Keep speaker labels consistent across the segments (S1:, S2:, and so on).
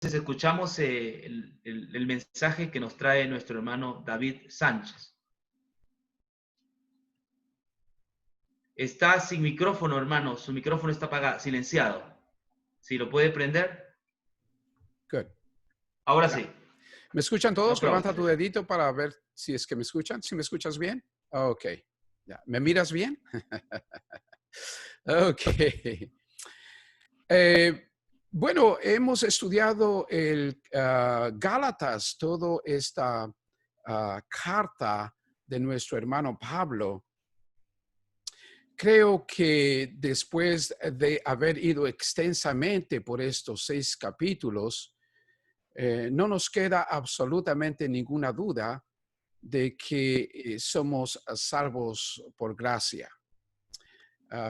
S1: escuchamos el mensaje que nos trae nuestro hermano David Sánchez. Está sin micrófono, hermano. Su micrófono está apagado, silenciado. Si lo puede prender.
S2: Good.
S1: Ahora
S2: Ya.
S1: sí.
S2: ¿Me escuchan todos?
S1: No
S2: Levanta tu dedito para ver si es que me escuchan. ¿Sí me escuchas bien? Ok. Ya. ¿Me miras bien? Ok. Bueno, hemos estudiado el Gálatas, toda esta carta de nuestro hermano Pablo. Creo que después de haber ido extensamente por estos 6 capítulos, no nos queda absolutamente ninguna duda de que somos salvos por gracia.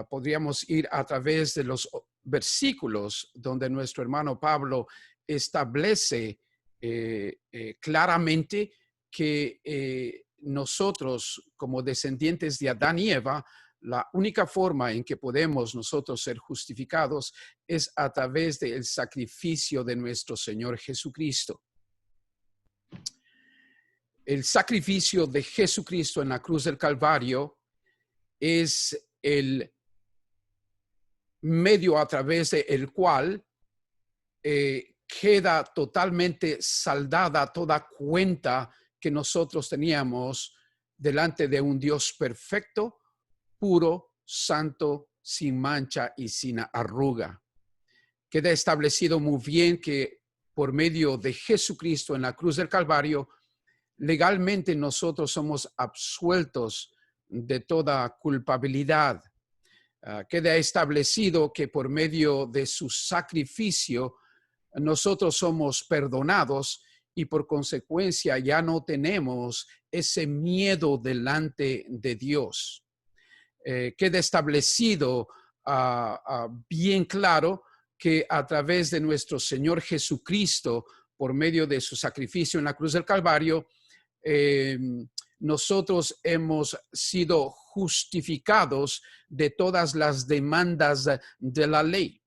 S2: Podríamos ir a través de los versículos donde nuestro hermano Pablo establece claramente que nosotros, como descendientes de Adán y Eva, la única forma en que podemos nosotros ser justificados es a través del sacrificio de nuestro Señor Jesucristo. El sacrificio de Jesucristo en la cruz del Calvario es el medio a través del cual queda totalmente saldada toda cuenta que nosotros teníamos delante de un Dios perfecto, puro, santo, sin mancha y sin arruga. Queda establecido muy bien que por medio de Jesucristo en la cruz del Calvario, legalmente nosotros somos absueltos de toda culpabilidad. Queda establecido que por medio de su sacrificio nosotros somos perdonados y por consecuencia ya no tenemos ese miedo delante de Dios. Queda establecido bien claro que a través de nuestro Señor Jesucristo, por medio de su sacrificio en la cruz del Calvario, nosotros hemos sido justificados de todas las demandas de la ley.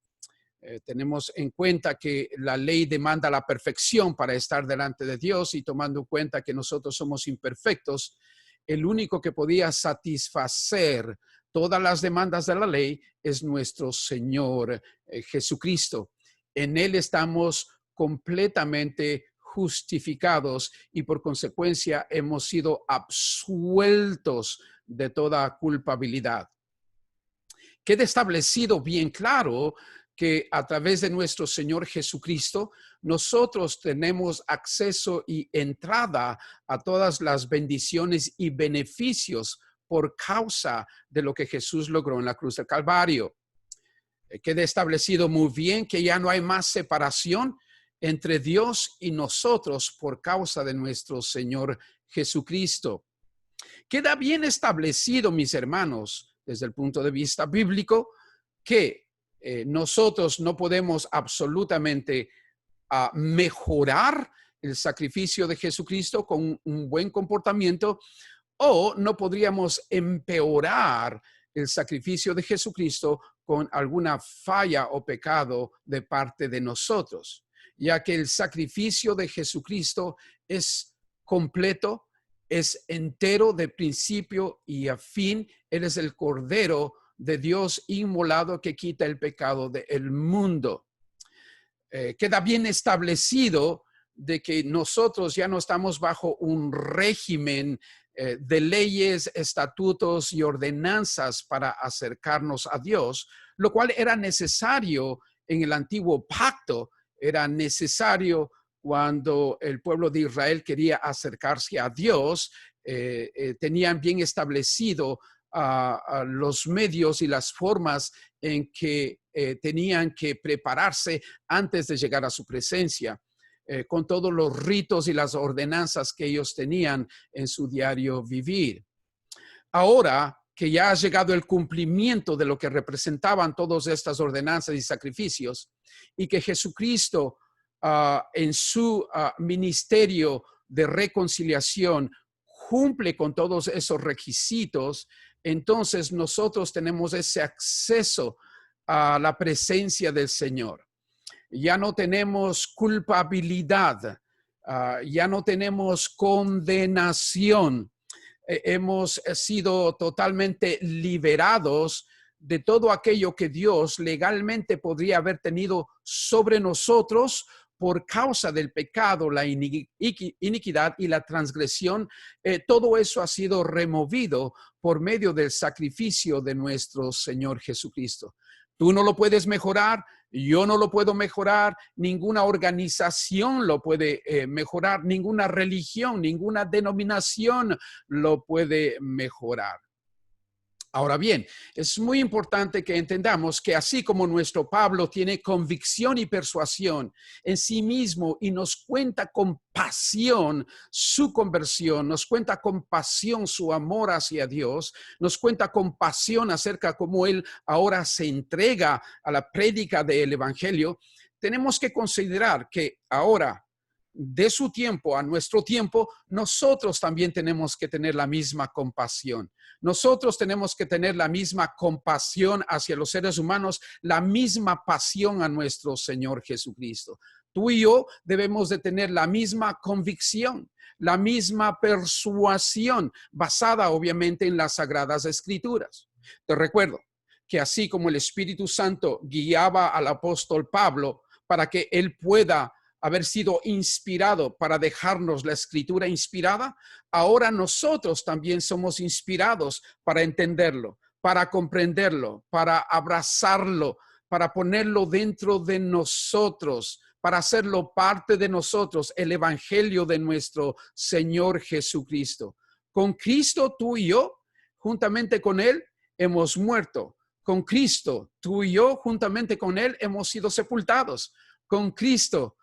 S2: Tenemos en cuenta que la ley demanda la perfección para estar delante de Dios, y tomando en cuenta que nosotros somos imperfectos, el único que podía satisfacer todas las demandas de la ley es nuestro Señor Jesucristo. En Él estamos completamente justificados y por consecuencia hemos sido absueltos de toda culpabilidad. Queda establecido bien claro que a través de nuestro Señor Jesucristo nosotros tenemos acceso y entrada a todas las bendiciones y beneficios por causa de lo que Jesús logró en la cruz del Calvario. Queda establecido muy bien que ya no hay más separación entre Dios y nosotros por causa de nuestro Señor Jesucristo. Queda bien establecido, mis hermanos, desde el punto de vista bíblico, que nosotros no podemos absolutamente mejorar el sacrificio de Jesucristo con un buen comportamiento, o no podríamos empeorar el sacrificio de Jesucristo con alguna falla o pecado de parte de nosotros, ya que el sacrificio de Jesucristo es completo, es entero de principio y a fin. Él es el Cordero de Dios inmolado que quita el pecado del mundo. Queda bien establecido de que nosotros ya no estamos bajo un régimen de leyes, estatutos y ordenanzas para acercarnos a Dios, lo cual era necesario en el antiguo pacto. Era necesario cuando el pueblo de Israel quería acercarse a Dios. Tenían bien establecido los medios y las formas en que tenían que prepararse antes de llegar a su presencia, con todos los ritos y las ordenanzas que ellos tenían en su diario vivir. Ahora que ya ha llegado el cumplimiento de lo que representaban todas estas ordenanzas y sacrificios, y que Jesucristo en su ministerio de reconciliación cumple con todos esos requisitos, entonces nosotros tenemos ese acceso a la presencia del Señor. ya no tenemos culpabilidad, ya no tenemos condenación. Hemos sido totalmente liberados de todo aquello que Dios legalmente podría haber tenido sobre nosotros por causa del pecado, la iniquidad y la transgresión. Todo eso ha sido removido por medio del sacrificio de nuestro Señor Jesucristo. Tú no lo puedes mejorar, yo no lo puedo mejorar, ninguna organización lo puede mejorar, ninguna religión, ninguna denominación lo puede mejorar. Ahora bien, es muy importante que entendamos que así como nuestro Pablo tiene convicción y persuasión en sí mismo y nos cuenta con pasión su conversión, nos cuenta con pasión su amor hacia Dios, nos cuenta con pasión acerca de cómo él ahora se entrega a la prédica del Evangelio, tenemos que considerar que ahora, de su tiempo a nuestro tiempo, nosotros también tenemos que tener la misma compasión. Nosotros tenemos que tener la misma compasión hacia los seres humanos, la misma pasión a nuestro Señor Jesucristo. Tú y yo debemos de tener la misma convicción, la misma persuasión, basada obviamente en las Sagradas Escrituras. Te recuerdo que así como el Espíritu Santo guiaba al apóstol Pablo para que él pueda haber sido inspirado para dejarnos la escritura inspirada, ahora nosotros también somos inspirados para entenderlo, para comprenderlo, para abrazarlo, para ponerlo dentro de nosotros, para hacerlo parte de nosotros, el evangelio de nuestro Señor Jesucristo. Con Cristo, tú y yo, juntamente con Él, hemos muerto. Con Cristo, tú y yo, juntamente con Él, hemos sido sepultados. Con Cristo,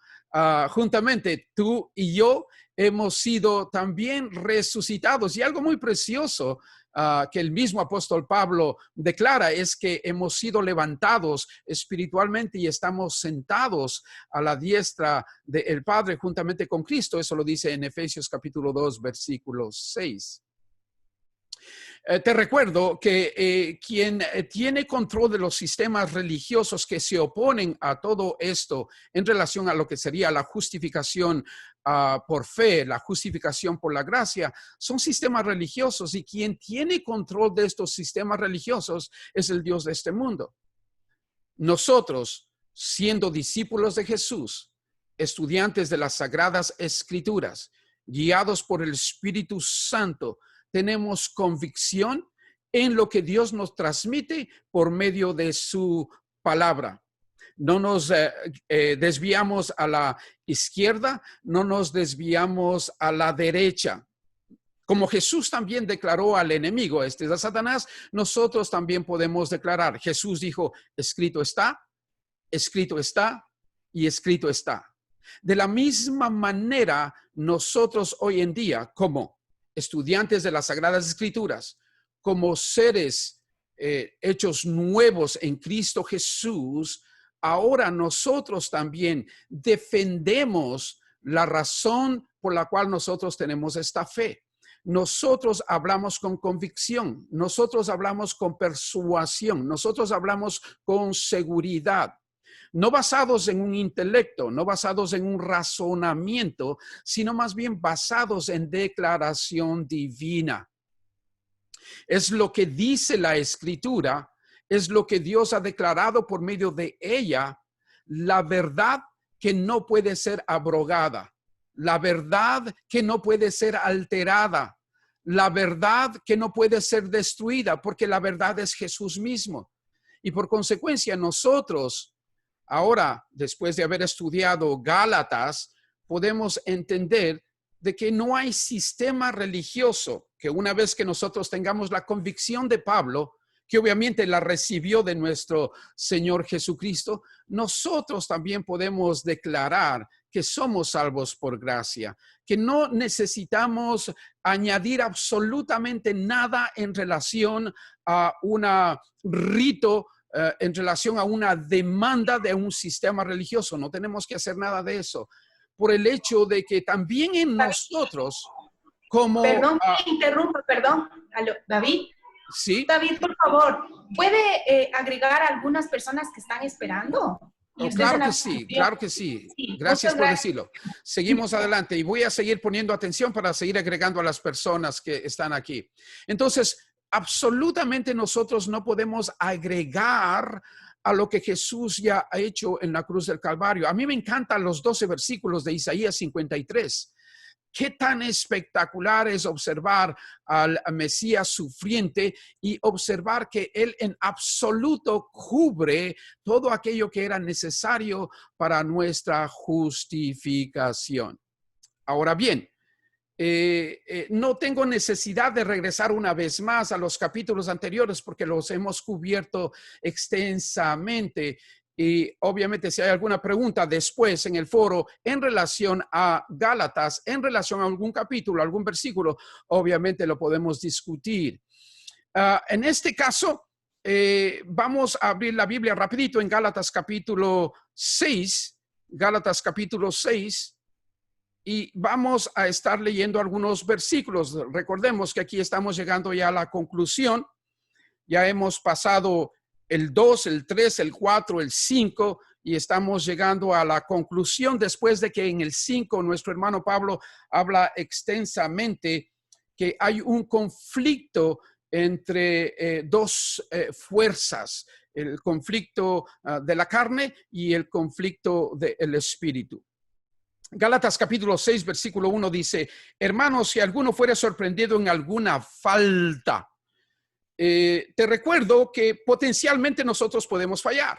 S2: juntamente tú y yo hemos sido también resucitados. Y algo muy precioso que el mismo apóstol Pablo declara es que hemos sido levantados espiritualmente y estamos sentados a la diestra del Padre juntamente con Cristo. Eso lo dice en Efesios capítulo 2, versículo 6. Te recuerdo que quien tiene control de los sistemas religiosos que se oponen a todo esto en relación a lo que sería la justificación por fe, la justificación por la gracia, son sistemas religiosos, y quien tiene control de estos sistemas religiosos es el Dios de este mundo. Nosotros, siendo discípulos de Jesús, estudiantes de las Sagradas Escrituras, guiados por el Espíritu Santo, tenemos convicción en lo que Dios nos transmite por medio de su palabra. No nos desviamos a la izquierda, no nos desviamos a la derecha. Como Jesús también declaró al enemigo, este es a Satanás, nosotros también podemos declarar. Jesús dijo, escrito está y escrito está. De la misma manera, nosotros hoy en día, como estudiantes de las Sagradas Escrituras, como seres hechos nuevos en Cristo Jesús, ahora nosotros también defendemos la razón por la cual nosotros tenemos esta fe. Nosotros hablamos con convicción, nosotros hablamos con persuasión, nosotros hablamos con seguridad. No basados en un intelecto, no basados en un razonamiento, sino más bien basados en declaración divina. Es lo que dice la Escritura, es lo que Dios ha declarado por medio de ella, la verdad que no puede ser abrogada, la verdad que no puede ser alterada, la verdad que no puede ser destruida, porque la verdad es Jesús mismo. Y por consecuencia, nosotros, ahora, después de haber estudiado Gálatas, podemos entender de que no hay sistema religioso que una vez que nosotros tengamos la convicción de Pablo, que obviamente la recibió de nuestro Señor Jesucristo, nosotros también podemos declarar que somos salvos por gracia, que no necesitamos añadir absolutamente nada en relación a un rito, en relación a una demanda de un sistema religioso. No tenemos que hacer nada de eso, por el hecho de que también en nosotros, como...
S3: Perdón, me interrumpo, perdón. Aló, David.
S2: Sí.
S3: David, por favor, ¿puede agregar a algunas personas que están esperando? Y
S2: Oh,
S3: usted
S2: claro
S3: se la
S2: que sí,
S3: aprendió.
S2: claro que sí.
S3: Sí,
S2: Gracias
S3: muchas
S2: por
S3: gracias.
S2: decirlo. Seguimos adelante y voy a seguir poniendo atención para seguir agregando a las personas que están aquí. Entonces, absolutamente nosotros no podemos agregar a lo que Jesús ya ha hecho en la cruz del Calvario. A mí me encantan los 12 versículos de Isaías 53. Qué tan espectacular es observar al Mesías sufriente y observar que Él en absoluto cubre todo aquello que era necesario para nuestra justificación. Ahora bien, no tengo necesidad de regresar una vez más a los capítulos anteriores porque los hemos cubierto extensamente. Y obviamente si hay alguna pregunta después en el foro en relación a Gálatas, en relación a algún capítulo, algún versículo, obviamente lo podemos discutir. En este caso, vamos a abrir la Biblia rapidito en Gálatas capítulo 6, Gálatas capítulo 6. Y vamos a estar leyendo algunos versículos. Recordemos que aquí estamos llegando ya a la conclusión. Ya hemos pasado el 2, el 3, el 4, el 5 y estamos llegando a la conclusión después de que en el 5 nuestro hermano Pablo habla extensamente que hay un conflicto entre dos fuerzas, el conflicto de la carne y el conflicto del espíritu. Gálatas capítulo 6, versículo 1 dice, hermanos, si alguno fuera sorprendido en alguna falta, te recuerdo que potencialmente nosotros podemos fallar.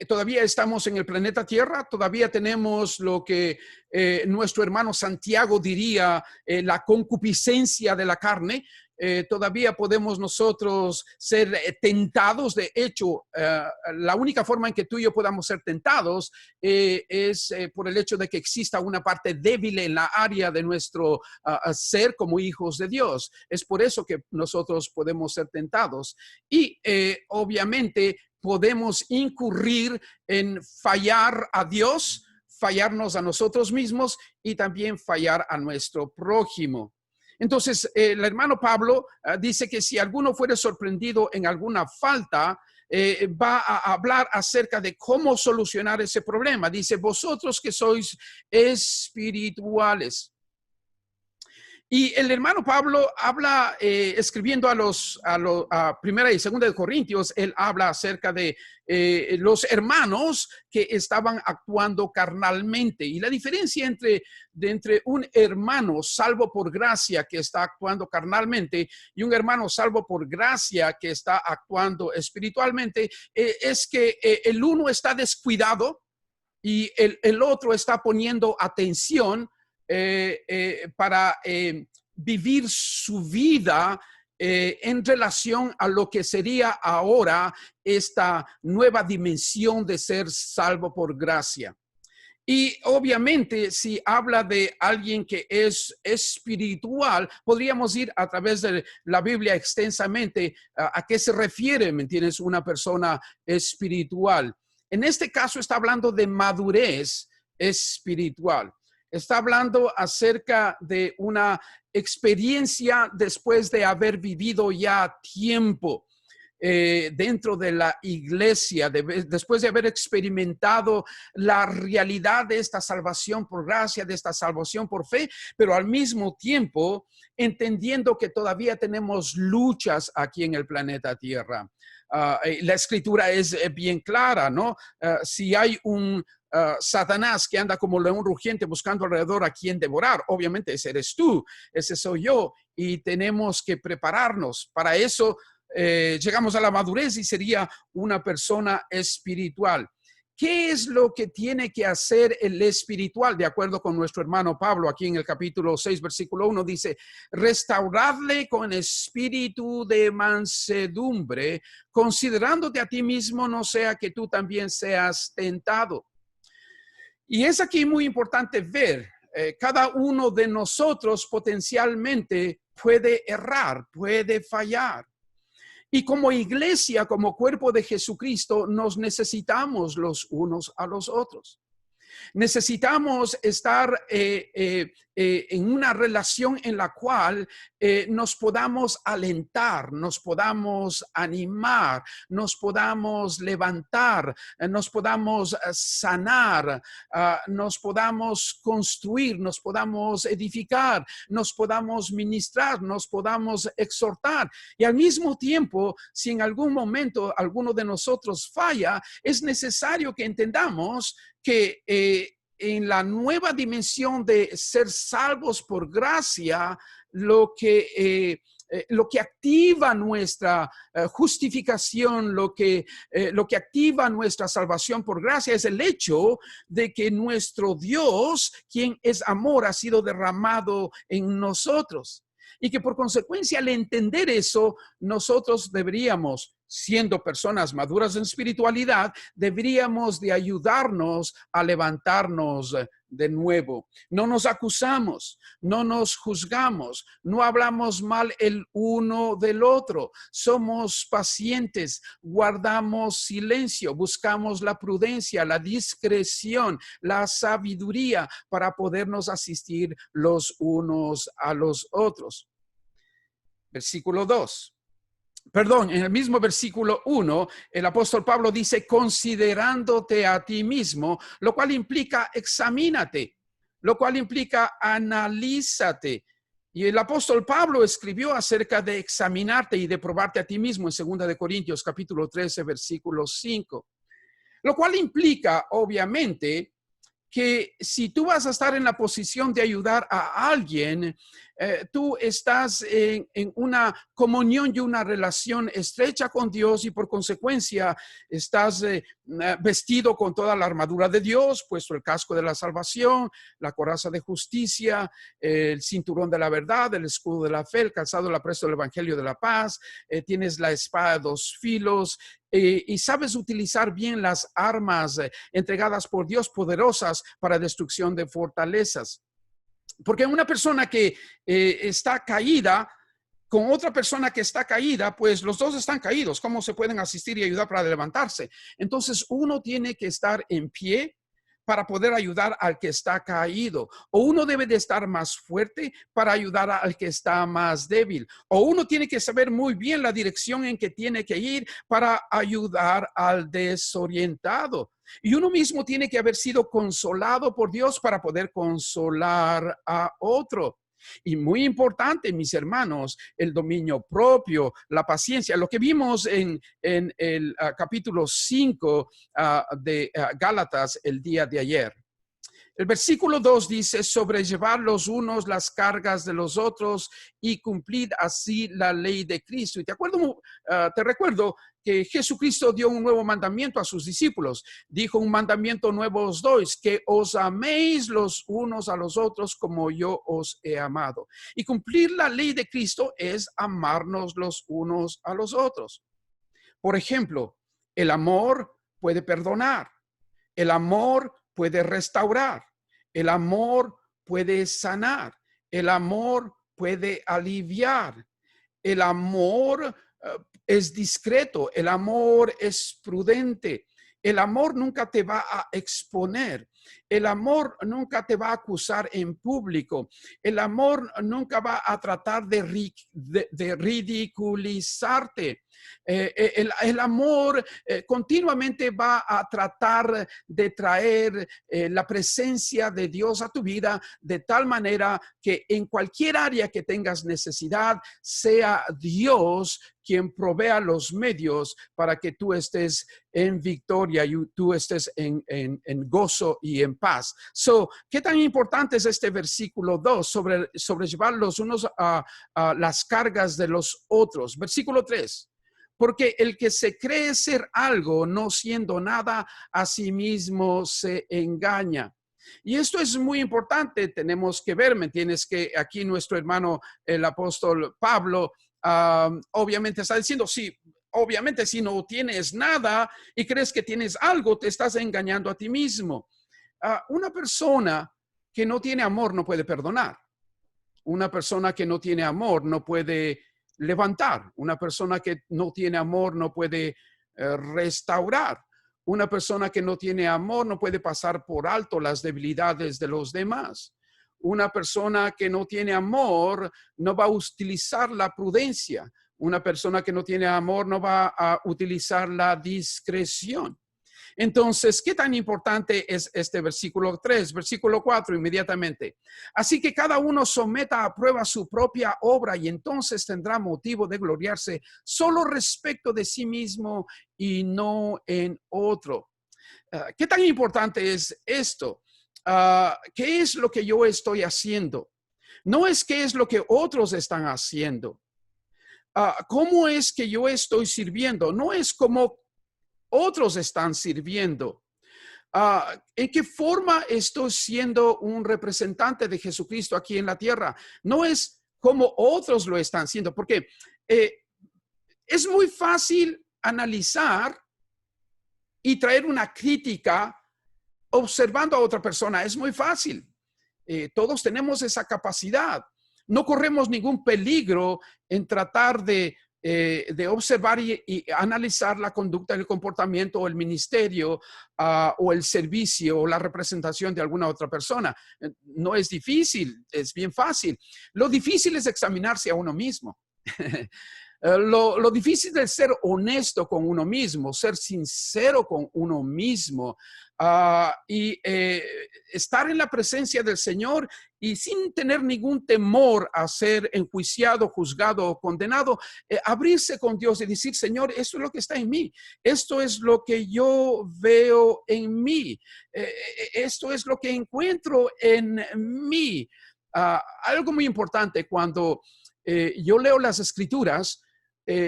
S2: Todavía estamos en el planeta Tierra, todavía tenemos lo que nuestro hermano Santiago diría la concupiscencia de la carne. Todavía podemos nosotros ser tentados. De hecho, la única forma en que tú y yo podamos ser tentados es por el hecho de que exista una parte débil en la área de nuestro ser como hijos de Dios. Es por eso que nosotros podemos ser tentados. Y obviamente podemos incurrir en fallar a Dios, fallarnos a nosotros mismos y también fallar a nuestro prójimo. Entonces, el hermano Pablo dice que si alguno fuera sorprendido en alguna falta, va a hablar acerca de cómo solucionar ese problema. Dice, vosotros que sois espirituales. Y el hermano Pablo habla, escribiendo a Primera y Segunda de Corintios, él habla acerca de los hermanos que estaban actuando carnalmente. Y la diferencia entre un hermano salvo por gracia que está actuando carnalmente y un hermano salvo por gracia que está actuando espiritualmente es que el uno está descuidado y el otro está poniendo atención para vivir su vida en relación a lo que sería ahora esta nueva dimensión de ser salvo por gracia. Y obviamente, si habla de alguien que es espiritual, podríamos ir a través de la Biblia extensamente a qué se refiere, ¿me entiendes? Una persona espiritual. En este caso está hablando de madurez espiritual. Está hablando acerca de una experiencia después de haber vivido ya tiempo dentro de la iglesia, después de haber experimentado la realidad de esta salvación por gracia, de esta salvación por fe, pero al mismo tiempo entendiendo que todavía tenemos luchas aquí en el planeta Tierra. La escritura es bien clara, ¿no? Si hay un Satanás que anda como león rugiente buscando alrededor a quien devorar, obviamente ese eres tú, ese soy yo, y tenemos que prepararnos. Para eso llegamos a la madurez y sería una persona espiritual. ¿Qué es lo que tiene que hacer el espiritual? De acuerdo con nuestro hermano Pablo, aquí en el capítulo 6, versículo 1, dice, restauradle con espíritu de mansedumbre, considerándote a ti mismo, no sea que tú también seas tentado. Y es aquí muy importante ver, cada uno de nosotros potencialmente puede errar, puede fallar. Y como iglesia, como cuerpo de Jesucristo, nos necesitamos los unos a los otros. Necesitamos estar en una relación en la cual nos podamos alentar, nos podamos animar, nos podamos levantar, nos podamos sanar, nos podamos construir, nos podamos edificar, nos podamos ministrar, nos podamos exhortar. Y al mismo tiempo, si en algún momento alguno de nosotros falla, es necesario que entendamos que en la nueva dimensión de ser salvos por gracia, lo que activa nuestra justificación, lo que activa nuestra salvación por gracia es el hecho de que nuestro Dios, quien es amor, ha sido derramado en nosotros. Y que por consecuencia, al entender eso, nosotros deberíamos, siendo personas maduras en espiritualidad, deberíamos de ayudarnos a levantarnos de nuevo. No nos acusamos, no nos juzgamos, no hablamos mal el uno del otro. Somos pacientes, guardamos silencio, buscamos la prudencia, la discreción, la sabiduría para podernos asistir los unos a los otros. Versículo 2. Perdón, en el mismo versículo 1, el apóstol Pablo dice, considerándote a ti mismo, lo cual implica examínate, lo cual implica analízate. Y el apóstol Pablo escribió acerca de examinarte y de probarte a ti mismo en 2 Corintios capítulo 13, versículo 5. Lo cual implica, obviamente, que si tú vas a estar en la posición de ayudar a alguien, tú estás en una comunión y una relación estrecha con Dios y por consecuencia estás vestido con toda la armadura de Dios, puesto el casco de la salvación, la coraza de justicia, el cinturón de la verdad, el escudo de la fe, el calzado del apresto del evangelio de la paz, tienes la espada de dos filos, y sabes utilizar bien las armas entregadas por Dios poderosas para destrucción de fortalezas. Porque una persona que está caída con otra persona que está caída, pues los dos están caídos. ¿Cómo se pueden asistir y ayudar para levantarse? Entonces uno tiene que estar en pie para poder ayudar al que está caído. O uno debe de estar más fuerte para ayudar al que está más débil. O uno tiene que saber muy bien la dirección en que tiene que ir para ayudar al desorientado. Y uno mismo tiene que haber sido consolado por Dios para poder consolar a otro. Y muy importante, mis hermanos, el dominio propio, la paciencia, lo que vimos en el capítulo 5 de Gálatas el día de ayer. El versículo 2 dice, sobrellevar los unos las cargas de los otros y cumplir así la ley de Cristo. Y te recuerdo que Jesucristo dio un nuevo mandamiento a sus discípulos. Dijo, un mandamiento nuevo os doy, que os améis los unos a los otros como yo os he amado. Y cumplir la ley de Cristo es amarnos los unos a los otros. Por ejemplo, el amor puede perdonar. El amor puede restaurar, el amor puede sanar, el amor puede aliviar, el amor es discreto, el amor es prudente, el amor nunca te va a exponer, el amor nunca te va a acusar en público, el amor nunca va a tratar de ridiculizarte. El amor continuamente va a tratar de traer la presencia de Dios a tu vida de tal manera que en cualquier área que tengas necesidad sea Dios quien provea los medios para que tú estés en victoria y tú estés en gozo y en paz. ¿Qué tan importante es este versículo 2 sobrellevar los unos a las cargas de los otros? Versículo 3. Porque el que se cree ser algo, no siendo nada, a sí mismo se engaña. Y esto es muy importante, tenemos que ver, ¿me entiendes? Que aquí nuestro hermano, el apóstol Pablo, obviamente está diciendo, sí, obviamente si no tienes nada y crees que tienes algo, te estás engañando a ti mismo. Una persona que no tiene amor no puede perdonar. Una persona que no tiene amor no puede levantar. Una persona que no tiene amor no puede restaurar. Una persona que no tiene amor no puede pasar por alto las debilidades de los demás. Una persona que no tiene amor no va a utilizar la prudencia. Una persona que no tiene amor no va a utilizar la discreción. Entonces, ¿qué tan importante es este versículo 3? Versículo 4, inmediatamente. Así que cada uno someta a prueba su propia obra y entonces tendrá motivo de gloriarse solo respecto de sí mismo y no en otro. ¿Qué tan importante es esto? ¿Qué es lo que yo estoy haciendo? No es qué es lo que otros están haciendo. ¿Cómo es que yo estoy sirviendo? No es cómo otros están sirviendo. ¿En qué forma estoy siendo un representante de Jesucristo aquí en la tierra? No es como otros lo están haciendo, porque es muy fácil analizar y traer una crítica observando a otra persona. Es muy fácil. Todos tenemos esa capacidad. No corremos ningún peligro en tratar de observar y analizar la conducta, el comportamiento o el ministerio o el servicio o la representación de alguna otra persona. No es difícil, es bien fácil. Lo difícil es examinarse a uno mismo. Lo difícil es ser honesto con uno mismo, ser sincero con uno mismo y estar en la presencia del Señor y sin tener ningún temor a ser enjuiciado, juzgado o condenado, abrirse con Dios y decir, Señor, esto es lo que está en mí, esto es lo que yo veo en mí, esto es lo que encuentro en mí. Algo muy importante cuando yo leo las Escrituras,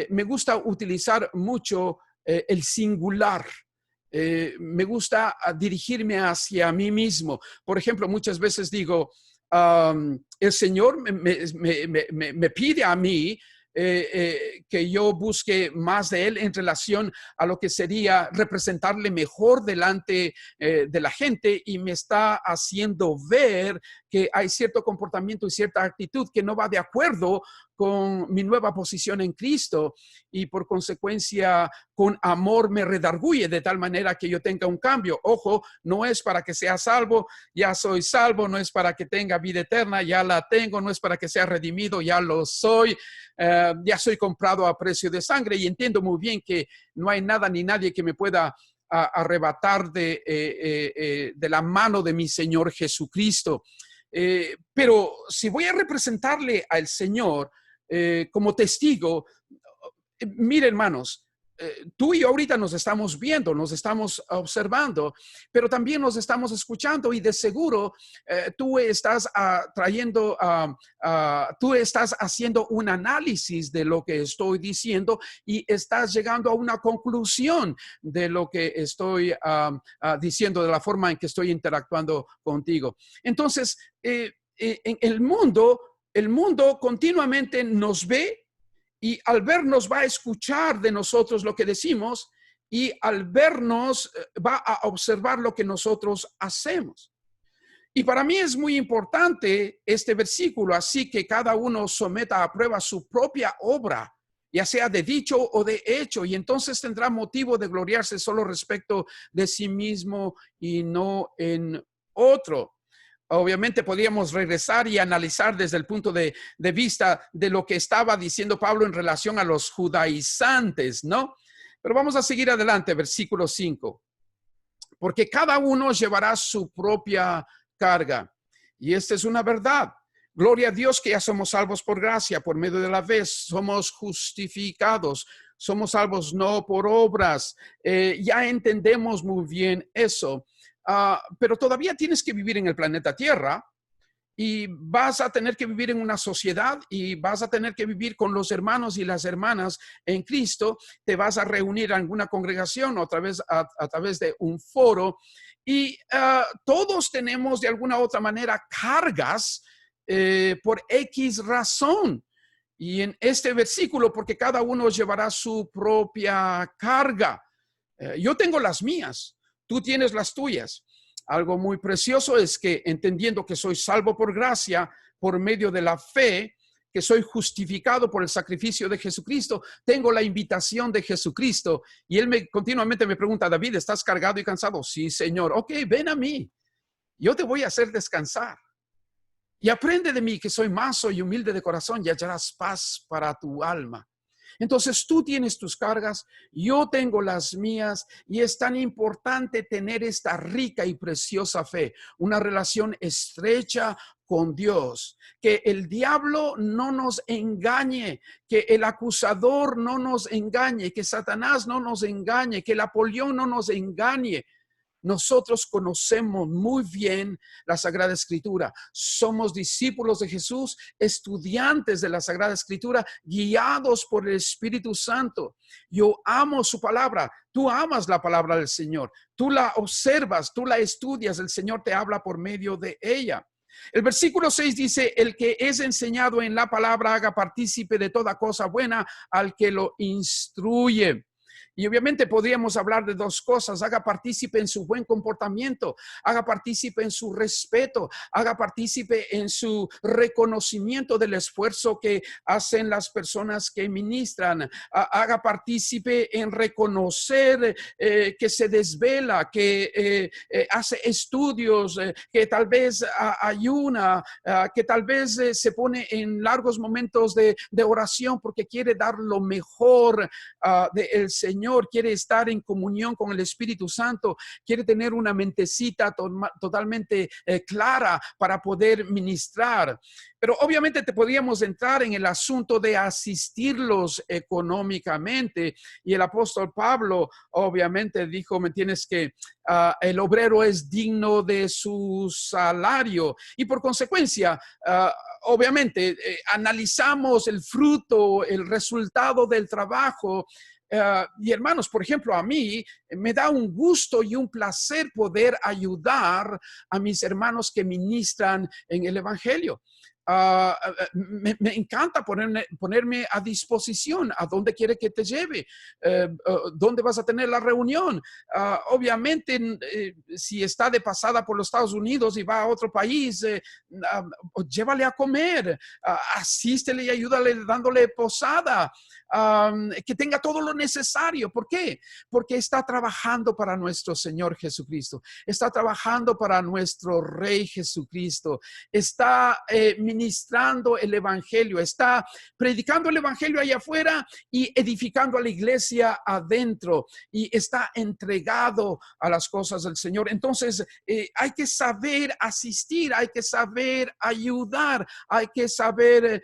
S2: me gusta utilizar mucho el singular. Me gusta dirigirme hacia mí mismo. Por ejemplo, muchas veces digo, el Señor me pide a mí que yo busque más de Él en relación a lo que sería representarle mejor delante de la gente, y me está haciendo ver que hay cierto comportamiento y cierta actitud que no va de acuerdo con mi nueva posición en Cristo, y por consecuencia con amor me redarguye de tal manera que yo tenga un cambio. Ojo, no es para que sea salvo, ya soy salvo, no es para que tenga vida eterna, ya la tengo, no es para que sea redimido, ya lo soy, ya soy comprado a precio de sangre, y entiendo muy bien que no hay nada ni nadie que me pueda arrebatar de la mano de mi Señor Jesucristo. Pero si voy a representarle al Señor como testigo, mire, hermanos, tú y yo ahorita nos estamos viendo, nos estamos observando, pero también nos estamos escuchando, y de seguro tú estás tú estás haciendo un análisis de lo que estoy diciendo y estás llegando a una conclusión de lo que estoy diciendo, de la forma en que estoy interactuando contigo. Entonces, en el mundo continuamente nos ve, y al vernos va a escuchar de nosotros lo que decimos, y al vernos va a observar lo que nosotros hacemos. Y para mí es muy importante este versículo, así que cada uno someta a prueba su propia obra, ya sea de dicho o de hecho, y entonces tendrá motivo de gloriarse solo respecto de sí mismo y no en otro. Obviamente podríamos regresar y analizar desde el punto de vista de lo que estaba diciendo Pablo en relación a los judaizantes, ¿no? Pero vamos a seguir adelante, versículo 5. Porque cada uno llevará su propia carga. Y esta es una verdad. Gloria a Dios que ya somos salvos por gracia, por medio de la fe, somos justificados, somos salvos no por obras. Ya entendemos muy bien eso. Pero todavía tienes que vivir en el planeta Tierra, y vas a tener que vivir en una sociedad, y vas a tener que vivir con los hermanos y las hermanas en Cristo. Te vas a reunir en alguna congregación o a través de un foro, y todos tenemos de alguna u otra manera cargas por X razón. Y en este versículo, porque cada uno llevará su propia carga. Yo tengo las mías. Tú tienes las tuyas. Algo muy precioso es que, entendiendo que soy salvo por gracia, por medio de la fe, que soy justificado por el sacrificio de Jesucristo, tengo la invitación de Jesucristo. Y él continuamente me pregunta, David, ¿estás cargado y cansado? Sí, Señor. Ok, ven a mí. Yo te voy a hacer descansar. Y aprende de mí, que soy manso y humilde de corazón, y hallarás paz para tu alma. Entonces tú tienes tus cargas, yo tengo las mías, y es tan importante tener esta rica y preciosa fe, una relación estrecha con Dios, que el diablo no nos engañe, que el acusador no nos engañe, que Satanás no nos engañe, que el Apolión no nos engañe. Nosotros conocemos muy bien la Sagrada Escritura. Somos discípulos de Jesús, estudiantes de la Sagrada Escritura, guiados por el Espíritu Santo. Yo amo su palabra. Tú amas la palabra del Señor. Tú la observas, tú la estudias. El Señor te habla por medio de ella. El versículo 6 dice, el que es enseñado en la palabra haga partícipe de toda cosa buena al que lo instruye. Y obviamente podríamos hablar de dos cosas: haga partícipe en su buen comportamiento, haga partícipe en su respeto, haga partícipe en su reconocimiento del esfuerzo que hacen las personas que ministran, haga partícipe en reconocer que se desvela, que hace estudios, que tal vez ayuna, que tal vez se pone en largos momentos de oración porque quiere dar lo mejor del Señor, quiere estar en comunión con el Espíritu Santo, quiere tener una mentecita totalmente clara para poder ministrar. Pero obviamente te podríamos entrar en el asunto de asistirlos económicamente, y el apóstol Pablo obviamente dijo, me tienes que, el obrero es digno de su salario, y por consecuencia, obviamente analizamos el fruto, el resultado del trabajo. Y hermanos, por ejemplo, a mí me da un gusto y un placer poder ayudar a mis hermanos que ministran en el Evangelio. Me encanta ponerme a disposición. ¿A dónde quiere que te lleve? ¿Dónde vas a tener la reunión? Obviamente, si está de pasada por los Estados Unidos y va a otro país, llévale a comer, asístele y ayúdale dándole posada, que tenga todo lo necesario. ¿Por qué? Porque está trabajando para nuestro Señor Jesucristo, está trabajando para nuestro Rey Jesucristo, está ministrando el Evangelio, está predicando el Evangelio allá afuera y edificando a la iglesia adentro, y está entregado a las cosas del Señor. Entonces hay que saber asistir, hay que saber ayudar, hay que saber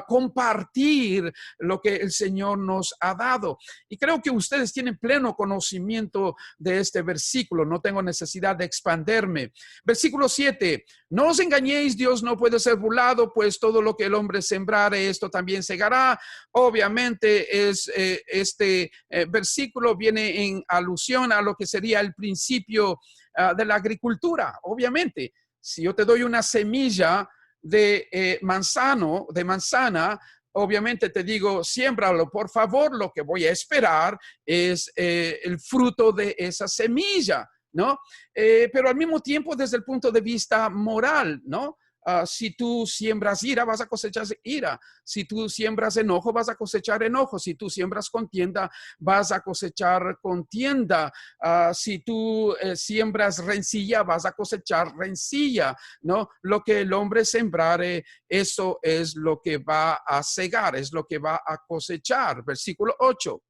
S2: compartir lo que el Señor nos ha dado. Y creo que ustedes tienen pleno conocimiento de este versículo, no tengo necesidad de expanderme. Versículo 7, no os engañéis, Dios no puede ser burlado, pues todo lo que el hombre sembrare, esto también segará. Obviamente este versículo viene en alusión a lo que sería el principio de la agricultura. Obviamente, si yo te doy una semilla de manzana, obviamente te digo, siémbralo, por favor. Lo que voy a esperar es el fruto de esa semilla, ¿no? Pero al mismo tiempo, desde el punto de vista moral, ¿no? Si tú siembras ira, vas a cosechar ira. Si tú siembras enojo, vas a cosechar enojo. Si tú siembras contienda, vas a cosechar contienda. Si tú siembras rencilla, vas a cosechar rencilla, ¿no? Lo que el hombre sembrare, eso es lo que va a segar, es lo que va a cosechar. Versículo 8.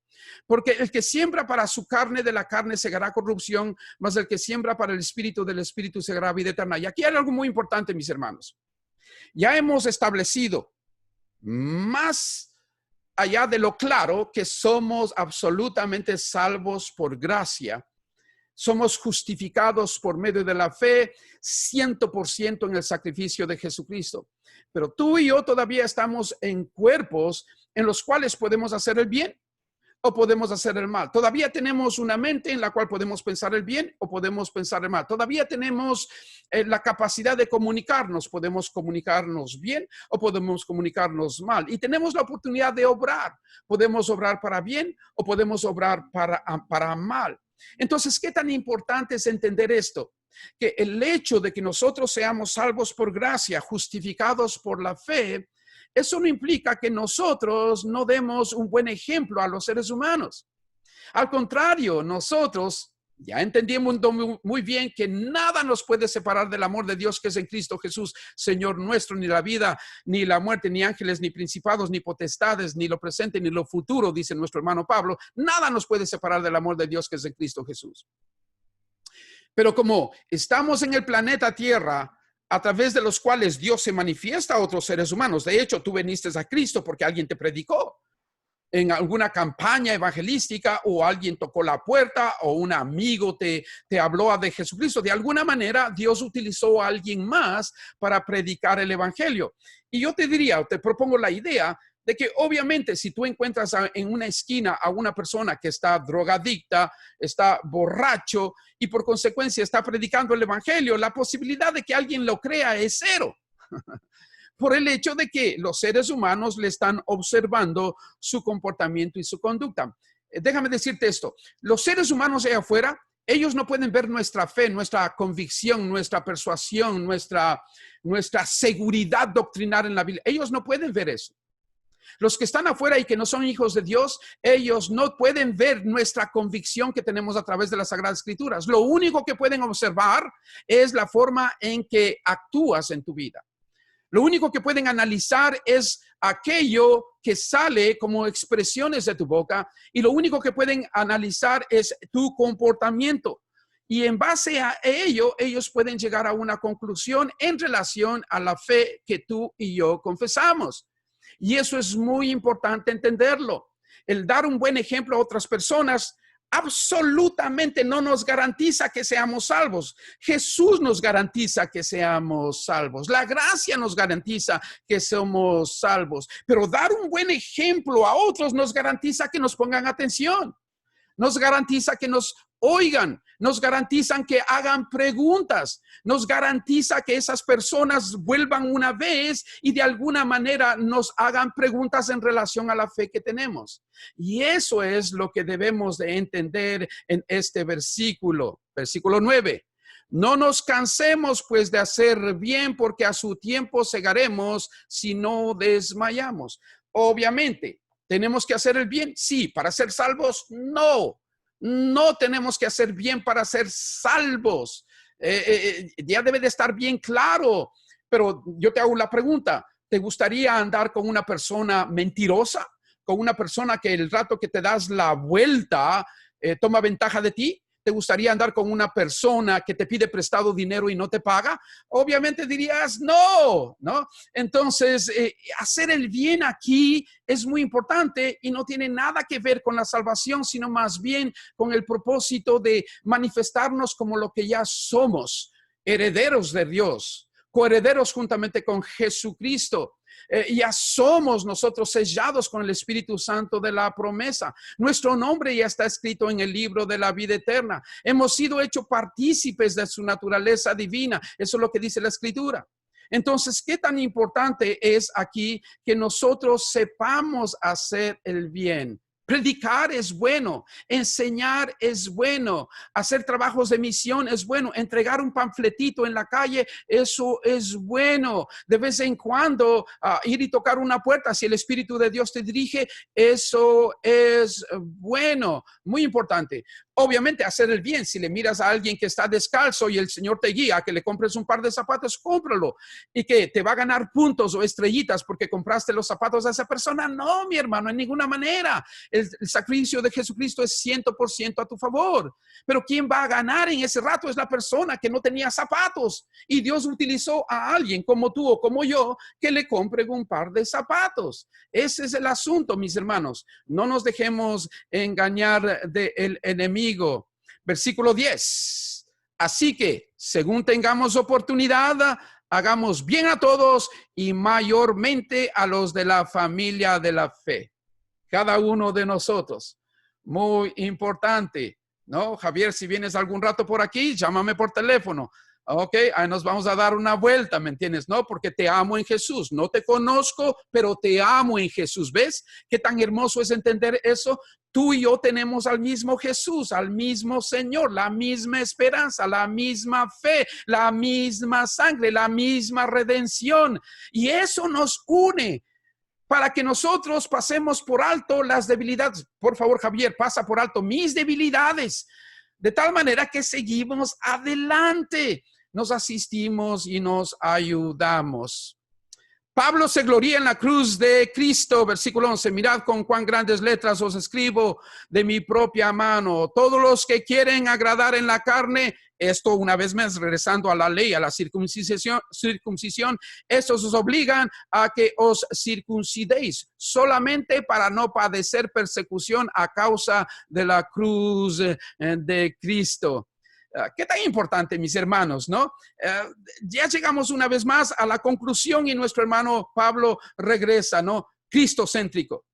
S2: Porque el que siembra para su carne, de la carne segará corrupción, mas el que siembra para el espíritu, del espíritu segará vida eterna. Y aquí hay algo muy importante, mis hermanos. Ya hemos establecido, más allá de lo claro, que somos absolutamente salvos por gracia. Somos justificados por medio de la fe, 100% en el sacrificio de Jesucristo. Pero tú y yo todavía estamos en cuerpos en los cuales podemos hacer el bien o podemos hacer el mal. Todavía tenemos una mente en la cual podemos pensar el bien o podemos pensar el mal. Todavía tenemos la capacidad de comunicarnos. Podemos comunicarnos bien o podemos comunicarnos mal. Y tenemos la oportunidad de obrar. Podemos obrar para bien o podemos obrar para mal. Entonces, ¿qué tan importante es entender esto? que el hecho de que nosotros seamos salvos por gracia, justificados por la fe, eso no implica que nosotros no demos un buen ejemplo a los seres humanos. Al contrario, nosotros ya entendimos muy bien que nada nos puede separar del amor de Dios que es en Cristo Jesús, Señor nuestro, ni la vida, ni la muerte, ni ángeles, ni principados, ni potestades, ni lo presente, ni lo futuro, dice nuestro hermano Pablo. Nada nos puede separar del amor de Dios que es en Cristo Jesús. Pero como estamos en el planeta Tierra, a través de los cuales Dios se manifiesta a otros seres humanos. De hecho, tú viniste a Cristo porque alguien te predicó en alguna campaña evangelística, o alguien tocó la puerta, o un amigo te habló de Jesucristo. De alguna manera, Dios utilizó a alguien más para predicar el evangelio. Y yo te diría, te propongo la idea de que obviamente si tú encuentras en una esquina a una persona que está drogadicta, está borracho y por consecuencia está predicando el evangelio, la posibilidad de que alguien lo crea es cero. Por el hecho de que los seres humanos le están observando su comportamiento y su conducta. Déjame decirte esto, los seres humanos allá afuera, ellos no pueden ver nuestra fe, nuestra convicción, nuestra persuasión, nuestra seguridad doctrinal en la Biblia. Ellos no pueden ver eso. Los que están afuera y que no son hijos de Dios, ellos no pueden ver nuestra convicción que tenemos a través de las Sagradas Escrituras. Lo único que pueden observar es la forma en que actúas en tu vida. Lo único que pueden analizar es aquello que sale como expresiones de tu boca, y lo único que pueden analizar es tu comportamiento. Y en base a ello, ellos pueden llegar a una conclusión en relación a la fe que tú y yo confesamos. Y eso es muy importante entenderlo. El dar un buen ejemplo a otras personas absolutamente no nos garantiza que seamos salvos. Jesús nos garantiza que seamos salvos. La gracia nos garantiza que somos salvos. Pero dar un buen ejemplo a otros nos garantiza que nos pongan atención. Nos garantiza que nos oigan, nos garantizan que hagan preguntas, nos garantiza que esas personas vuelvan una vez y de alguna manera nos hagan preguntas en relación a la fe que tenemos. Y eso es lo que debemos de entender en este versículo, versículo 9. No nos cansemos pues de hacer bien, porque a su tiempo segaremos si no desmayamos. Obviamente, ¿tenemos que hacer el bien? Sí. ¿Para ser salvos? No. No tenemos que hacer bien para ser salvos. Ya debe de estar bien claro. Pero yo te hago la pregunta. ¿Te gustaría andar con una persona mentirosa? ¿Con una persona que el rato que te das la vuelta toma ventaja de ti? ¿Te gustaría andar con una persona que te pide prestado dinero y no te paga? Obviamente dirías no, ¿no? Entonces, hacer el bien aquí es muy importante y no tiene nada que ver con la salvación, sino más bien con el propósito de manifestarnos como lo que ya somos, herederos de Dios, coherederos juntamente con Jesucristo. Ya somos nosotros sellados con el Espíritu Santo de la promesa. Nuestro nombre ya está escrito en el libro de la vida eterna. Hemos sido hechos partícipes de su naturaleza divina. Eso es lo que dice la Escritura. Entonces, ¿qué tan importante es aquí que nosotros sepamos hacer el bien? Predicar es bueno, enseñar es bueno, hacer trabajos de misión es bueno, entregar un panfletito en la calle, eso es bueno. De vez en cuando ir y tocar una puerta, si el Espíritu de Dios te dirige, eso es bueno, muy importante. Obviamente hacer el bien, si le miras a alguien que está descalzo y el Señor te guía a que le compres un par de zapatos, cómpralo. Y que te va a ganar puntos o estrellitas porque compraste los zapatos a esa persona. No, mi hermano, en ninguna manera. El sacrificio de Jesucristo es 100% a tu favor. Pero quien va a ganar en ese rato es la persona que no tenía zapatos. Y Dios utilizó a alguien como tú o como yo que le compre un par de zapatos. Ese es el asunto, mis hermanos. No nos dejemos engañar del enemigo. Versículo 10. Así que, según tengamos oportunidad, hagamos bien a todos y mayormente a los de la familia de la fe. Cada uno de nosotros. Muy importante, ¿no? Javier, si vienes algún rato por aquí, llámame por teléfono. Ok, ahí nos vamos a dar una vuelta, ¿me entiendes? No, porque te amo en Jesús. No te conozco, pero te amo en Jesús. ¿Ves qué tan hermoso es entender eso? Tú y yo tenemos al mismo Jesús, al mismo Señor, la misma esperanza, la misma fe, la misma sangre, la misma redención. Y eso nos une para que nosotros pasemos por alto las debilidades. Por favor, Javier, pasa por alto mis debilidades, de tal manera que seguimos adelante, nos asistimos y nos ayudamos. Pablo se gloría en la cruz de Cristo, versículo 11, mirad con cuán grandes letras os escribo de mi propia mano. Todos los que quieren agradar en la carne, esto una vez más regresando a la ley, a la circuncisión, estos os obligan a que os circuncidéis solamente para no padecer persecución a causa de la cruz de Cristo. ¿Qué tan importante, mis hermanos, no? Ya llegamos una vez más a la conclusión y nuestro hermano Pablo regresa, ¿no? Cristocéntrico.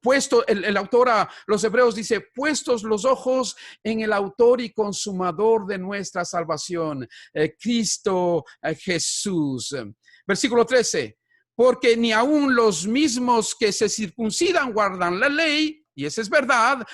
S2: Puesto, el autor a los Hebreos dice, puestos los ojos en el autor y consumador de nuestra salvación, Cristo Jesús. Versículo 13, porque ni aun los mismos que se circuncidan guardan la ley, y esa es verdad,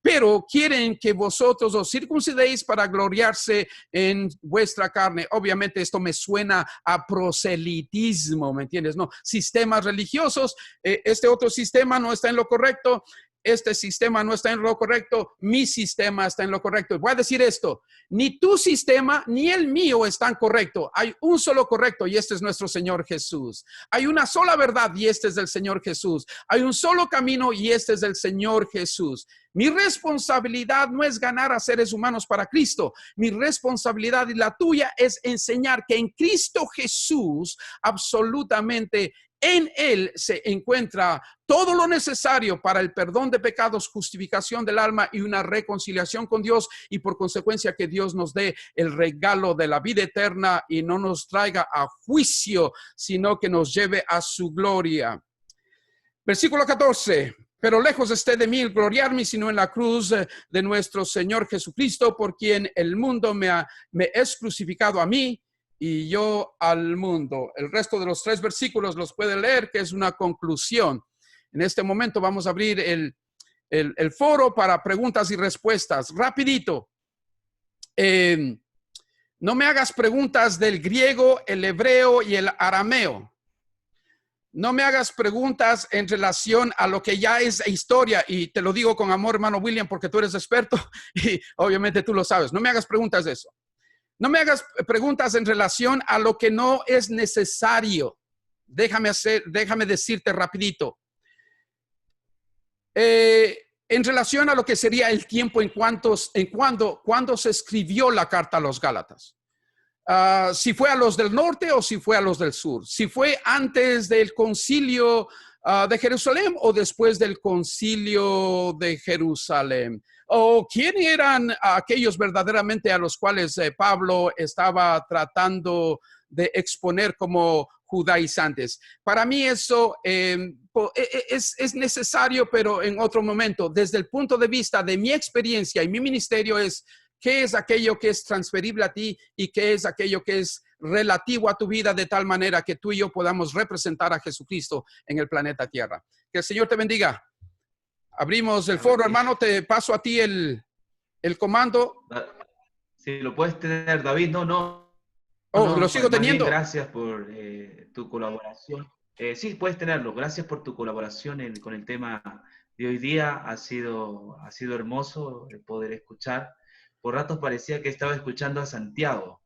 S2: pero quieren que vosotros os circuncidéis para gloriarse en vuestra carne. Obviamente esto me suena a proselitismo, ¿me entiendes? No, sistemas religiosos, este otro sistema no está en lo correcto, este sistema no está en lo correcto, mi sistema está en lo correcto. Voy a decir esto, ni tu sistema ni el mío están correctos. Hay un solo correcto y este es nuestro Señor Jesús. Hay una sola verdad y este es del Señor Jesús. Hay un solo camino y este es del Señor Jesús. Mi responsabilidad no es ganar a seres humanos para Cristo. Mi responsabilidad y la tuya es enseñar que en Cristo Jesús absolutamente en Él se encuentra todo lo necesario para el perdón de pecados, justificación del alma y una reconciliación con Dios, y por consecuencia que Dios nos dé el regalo de la vida eterna y no nos traiga a juicio, sino que nos lleve a su gloria. Versículo 14. Pero lejos esté de mí el gloriarme, sino en la cruz de nuestro Señor Jesucristo, por quien el mundo me es crucificado a mí y yo al mundo. El resto de los 3 versículos los puede leer, que es una conclusión. En este momento vamos a abrir el foro para preguntas y respuestas. Rapidito. No me hagas preguntas del griego, el hebreo y el arameo. No me hagas preguntas en relación a lo que ya es historia, y te lo digo con amor, hermano William, porque tú eres experto y obviamente tú lo sabes. No me hagas preguntas de eso. No me hagas preguntas en relación a lo que no es necesario. Déjame decirte rapidito. En relación a lo que sería el tiempo cuando se escribió la carta a los Gálatas. Si fue a los del norte o si fue a los del sur. Si fue antes del concilio de Jerusalén o después del concilio de Jerusalén. ¿O quién eran aquellos verdaderamente a los cuales Pablo estaba tratando de exponer como judaizantes? Para mí eso es necesario, pero en otro momento. Desde el punto de vista de mi experiencia y mi ministerio es qué es aquello que es transferible a ti y qué es aquello que es relativo a tu vida, de tal manera que tú y yo podamos representar a Jesucristo en el planeta Tierra. Que el Señor te bendiga. Abrimos el foro, hermano. Te paso a ti el comando.
S1: Si lo puedes tener, David. No.
S2: Lo sigo teniendo.
S1: Gracias por tu colaboración. Sí, puedes tenerlo. Gracias por tu colaboración con el tema de hoy día. Ha sido hermoso poder escuchar. Por ratos parecía que estaba escuchando a Santiago,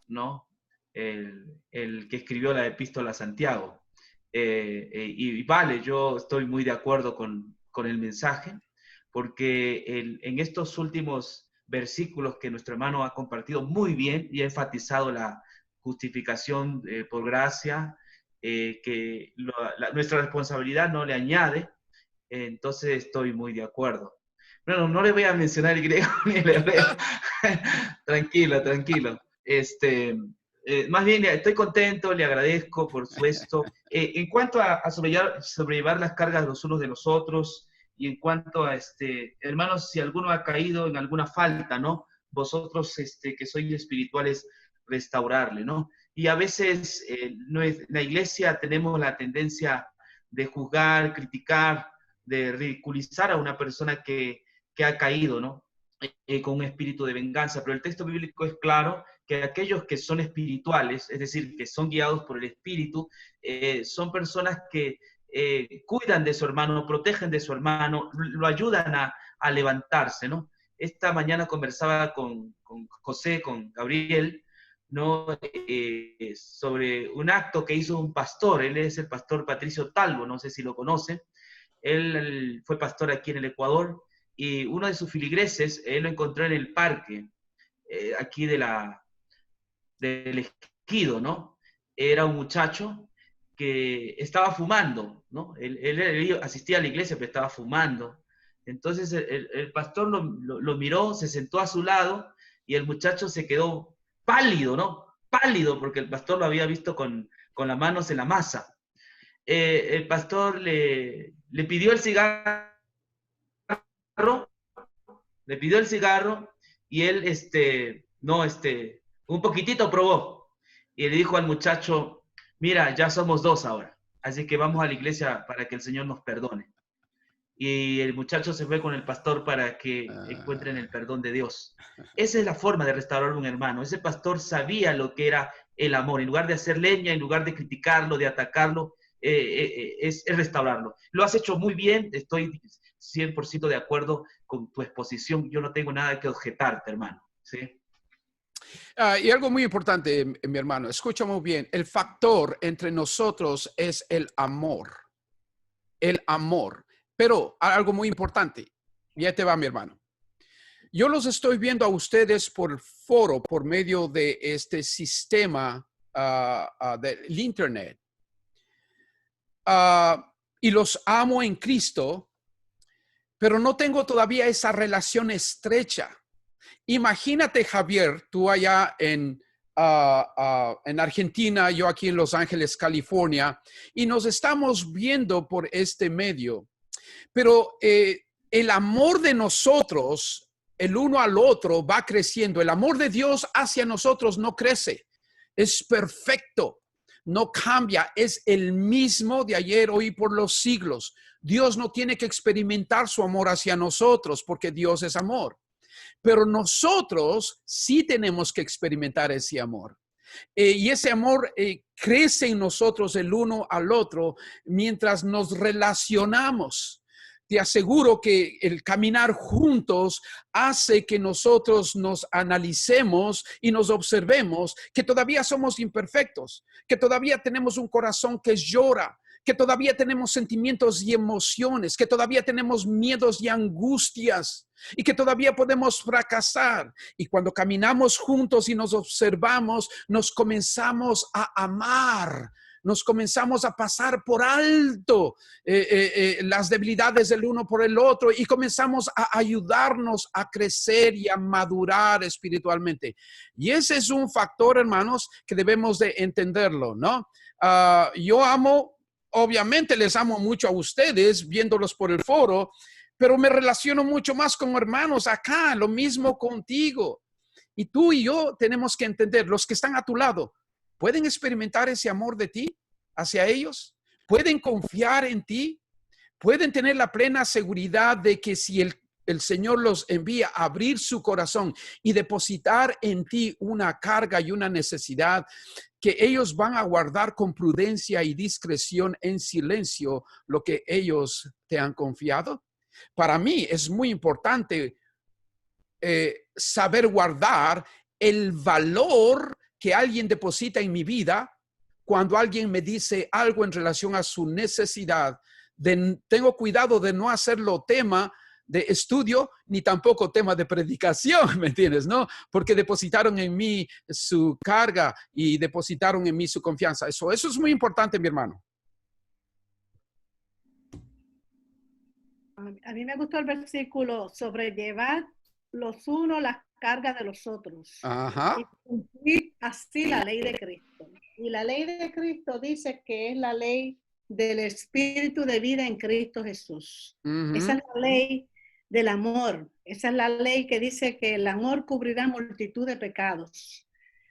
S1: ¿no? El que escribió la epístola a Santiago. Y vale, yo estoy muy de acuerdo con el mensaje, porque en estos últimos versículos que nuestro hermano ha compartido muy bien y ha enfatizado la justificación por gracia, que nuestra responsabilidad no le añade, entonces estoy muy de acuerdo. Bueno, no le voy a mencionar el griego ni el hebreo. Tranquilo. Más bien, estoy contento, le agradezco por supuesto. En cuanto a sobrellevar las cargas los unos de los otros, y en cuanto a, hermanos, si alguno ha caído en alguna falta, ¿no? vosotros que sois espirituales, restaurarle, ¿no? Y a veces en la iglesia tenemos la tendencia de juzgar, criticar, de ridiculizar a una persona que ha caído, ¿no? Con un espíritu de venganza, pero el texto bíblico es claro que aquellos que son espirituales, es decir, que son guiados por el espíritu, son personas que cuidan de su hermano, protegen de su hermano, lo ayudan a levantarse, ¿no? Esta mañana conversaba con José, con Gabriel, ¿no? Sobre un acto que hizo un pastor. Él es el pastor Patricio Talbo, no sé si lo conocen. Él fue pastor aquí en el Ecuador y uno de sus filigreses, él lo encontró en el parque, aquí del Ejido, ¿no? Era un muchacho que estaba fumando, ¿no? Él asistía a la iglesia, pero estaba fumando. Entonces el pastor lo miró, se sentó a su lado y el muchacho se quedó pálido, ¿no? Pálido, porque el pastor lo había visto con las manos en la masa. El pastor le pidió el cigarro, y él, no, un poquitito probó. Y le dijo al muchacho, mira, ya somos dos ahora, así que vamos a la iglesia para que el Señor nos perdone. Y el muchacho se fue con el pastor para que encuentren el perdón de Dios. Esa es la forma de restaurar a un hermano. Ese pastor sabía lo que era el amor. En lugar de hacer leña, en lugar de criticarlo, de atacarlo, es restaurarlo. Lo has hecho muy bien, estoy 100% de acuerdo con tu exposición. Yo no tengo nada que objetarte, hermano. ¿Sí?
S2: Y algo muy importante, mi hermano, escucha muy bien, el factor entre nosotros es el amor. El amor. Pero algo muy importante, ya te va, mi hermano. Yo los estoy viendo a ustedes por foro, por medio de este sistema del Internet. Y los amo en Cristo, pero no tengo todavía esa relación estrecha. Imagínate, Javier, tú allá en Argentina, yo aquí en Los Ángeles, California, y nos estamos viendo por este medio. Pero el amor de nosotros, el uno al otro, va creciendo. El amor de Dios hacia nosotros no crece. Es perfecto. No cambia. Es el mismo de ayer, hoy, por los siglos. Dios no tiene que experimentar su amor hacia nosotros porque Dios es amor. Pero nosotros sí tenemos que experimentar ese amor. Y ese amor crece en nosotros el uno al otro mientras nos relacionamos. Te aseguro que el caminar juntos hace que nosotros nos analicemos y nos observemos que todavía somos imperfectos, que todavía tenemos un corazón que llora, que todavía tenemos sentimientos y emociones, que todavía tenemos miedos y angustias y que todavía podemos fracasar. Y cuando caminamos juntos y nos observamos, nos comenzamos a amar. Nos comenzamos a pasar por alto las debilidades del uno por el otro y comenzamos a ayudarnos a crecer y a madurar espiritualmente. Y ese es un factor, hermanos, que debemos de entenderlo, ¿no? Yo amo, obviamente les amo mucho a ustedes viéndolos por el foro, pero me relaciono mucho más con hermanos acá, lo mismo contigo. Y tú y yo tenemos que entender, los que están a tu lado, ¿pueden experimentar ese amor de ti hacia ellos? ¿Pueden confiar en ti? ¿Pueden tener la plena seguridad de que si el Señor los envía a abrir su corazón y depositar en ti una carga y una necesidad, que ellos van a guardar con prudencia y discreción en silencio lo que ellos te han confiado? Para mí es muy importante saber guardar el valor que alguien deposita en mi vida cuando alguien me dice algo en relación a su necesidad. Tengo cuidado de no hacerlo tema de estudio ni tampoco tema de predicación, ¿me entiendes? ¿No? Porque depositaron en mí su carga y depositaron en mí su confianza. Eso es muy importante, mi hermano.
S4: A mí me gustó el versículo: sobrellevar los unos las cargas de los otros.
S2: Ajá.
S4: Y cumplir así la ley de Cristo. Y la ley de Cristo dice que es la ley del Espíritu de vida en Cristo Jesús. Esa es la ley del amor. Esa es la ley que dice que el amor cubrirá multitud de pecados.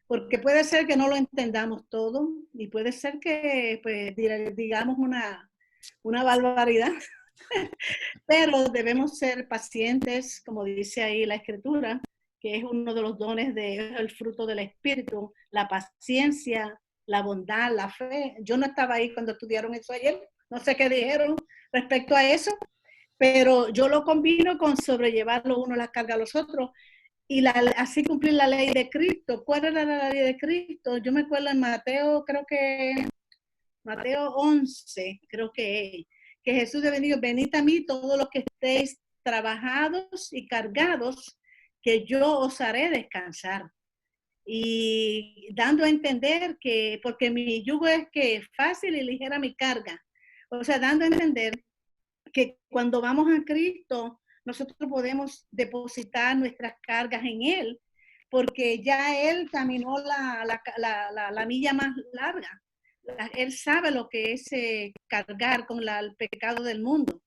S4: Porque puede ser que no lo entendamos todo y puede ser que pues, digamos una barbaridad, pero debemos ser pacientes, como dice ahí la Escritura, que es uno de los dones del fruto del Espíritu, la paciencia, la bondad, la fe. Yo no estaba ahí cuando estudiaron eso ayer, no sé qué dijeron respecto a eso, pero yo lo combino con sobrellevar lo uno las cargas a los otros y así cumplir la ley de Cristo. ¿Cuál era la ley de Cristo? Yo me acuerdo en Mateo, creo que Mateo 11, creo que Jesús ha venido, venid a mí todos los que estéis trabajados y cargados, que yo os haré descansar. Y dando a entender que, porque mi yugo es que fácil y ligera mi carga. O sea, dando a entender que cuando vamos a Cristo, nosotros podemos depositar nuestras cargas en Él, porque ya Él caminó la milla más larga. Él sabe lo que es cargar con el pecado del mundo.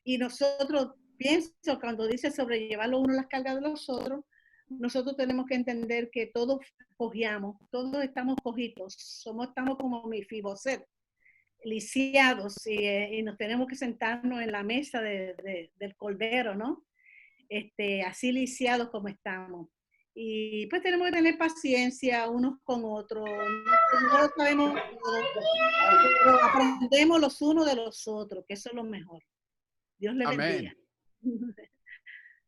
S4: Y nosotros, pienso, cuando dice sobrellevar lo uno las cargas de los otros, nosotros tenemos que entender que todos cojeamos, todos estamos cojitos, estamos como Mefiboset, lisiados, y nos tenemos que sentarnos en la mesa del cordero, ¿no? Así lisiados como estamos. Y pues tenemos que tener paciencia unos con otros. No lo sabemos todo, pero aprendemos los unos de los otros, que eso es lo mejor. Dios le bendiga.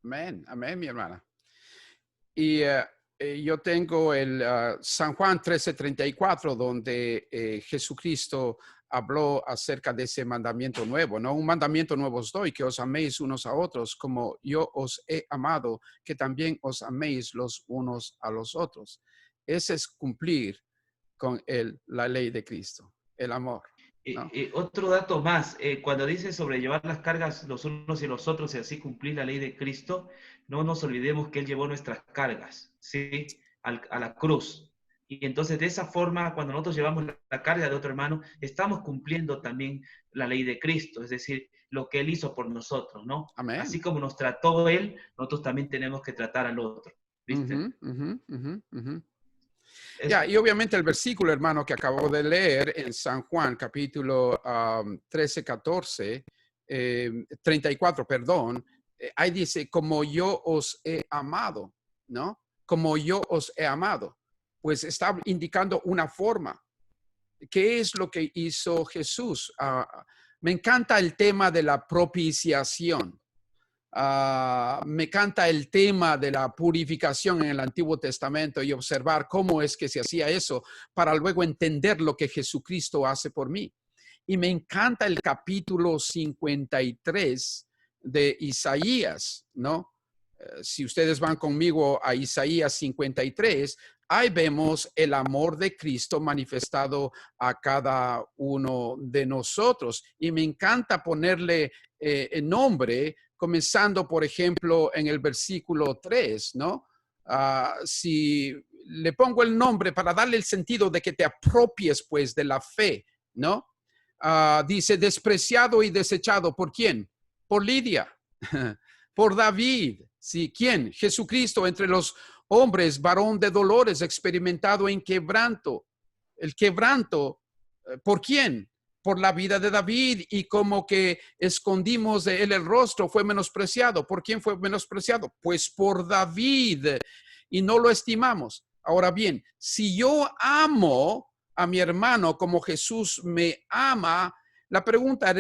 S2: Amén, amén, mi hermana. Y yo tengo el San Juan 13:34, donde Jesucristo habló acerca de ese mandamiento nuevo, ¿no? Un mandamiento nuevo os doy, que os améis unos a otros, como yo os he amado, que también os améis los unos a los otros. Ese es cumplir con la ley de Cristo, el amor, ¿no?
S1: Otro dato más, cuando dice sobrellevar las cargas los unos y los otros y así cumplir la ley de Cristo, no nos olvidemos que Él llevó nuestras cargas, ¿sí? A la cruz. Y entonces de esa forma, cuando nosotros llevamos la carga de otro hermano, estamos cumpliendo también la ley de Cristo, es decir, lo que Él hizo por nosotros, ¿no?
S2: Amén.
S1: Así como nos trató Él, nosotros también tenemos que tratar al otro, ¿viste?
S2: Ya, y obviamente el versículo, hermano, que acabo de leer en San Juan, capítulo 34, perdón, ahí dice, como yo os he amado, ¿no? Como yo os he amado. Pues está indicando una forma. ¿Qué es lo que hizo Jesús? Me encanta el tema de la propiciación. Me encanta el tema de la purificación en el Antiguo Testamento y observar cómo es que se hacía eso para luego entender lo que Jesucristo hace por mí. Y me encanta el capítulo 53 de Isaías, ¿no? Si ustedes van conmigo a Isaías 53, ahí vemos el amor de Cristo manifestado a cada uno de nosotros. Y me encanta ponerle nombre, comenzando, por ejemplo, en el versículo 3, ¿no? Si le pongo el nombre para darle el sentido de que te apropies, pues, de la fe, ¿no? Dice, despreciado y desechado. ¿Por quién? Por Lidia, por David. ¿Sí? ¿Quién? Jesucristo entre los hombres, varón de dolores, experimentado en quebranto. El quebranto, ¿por quién? Por la vida de David, y como que escondimos de él el rostro, fue menospreciado. ¿Por quién fue menospreciado? Pues por David, y no lo estimamos. Ahora bien, si yo amo a mi hermano como Jesús me ama, la pregunta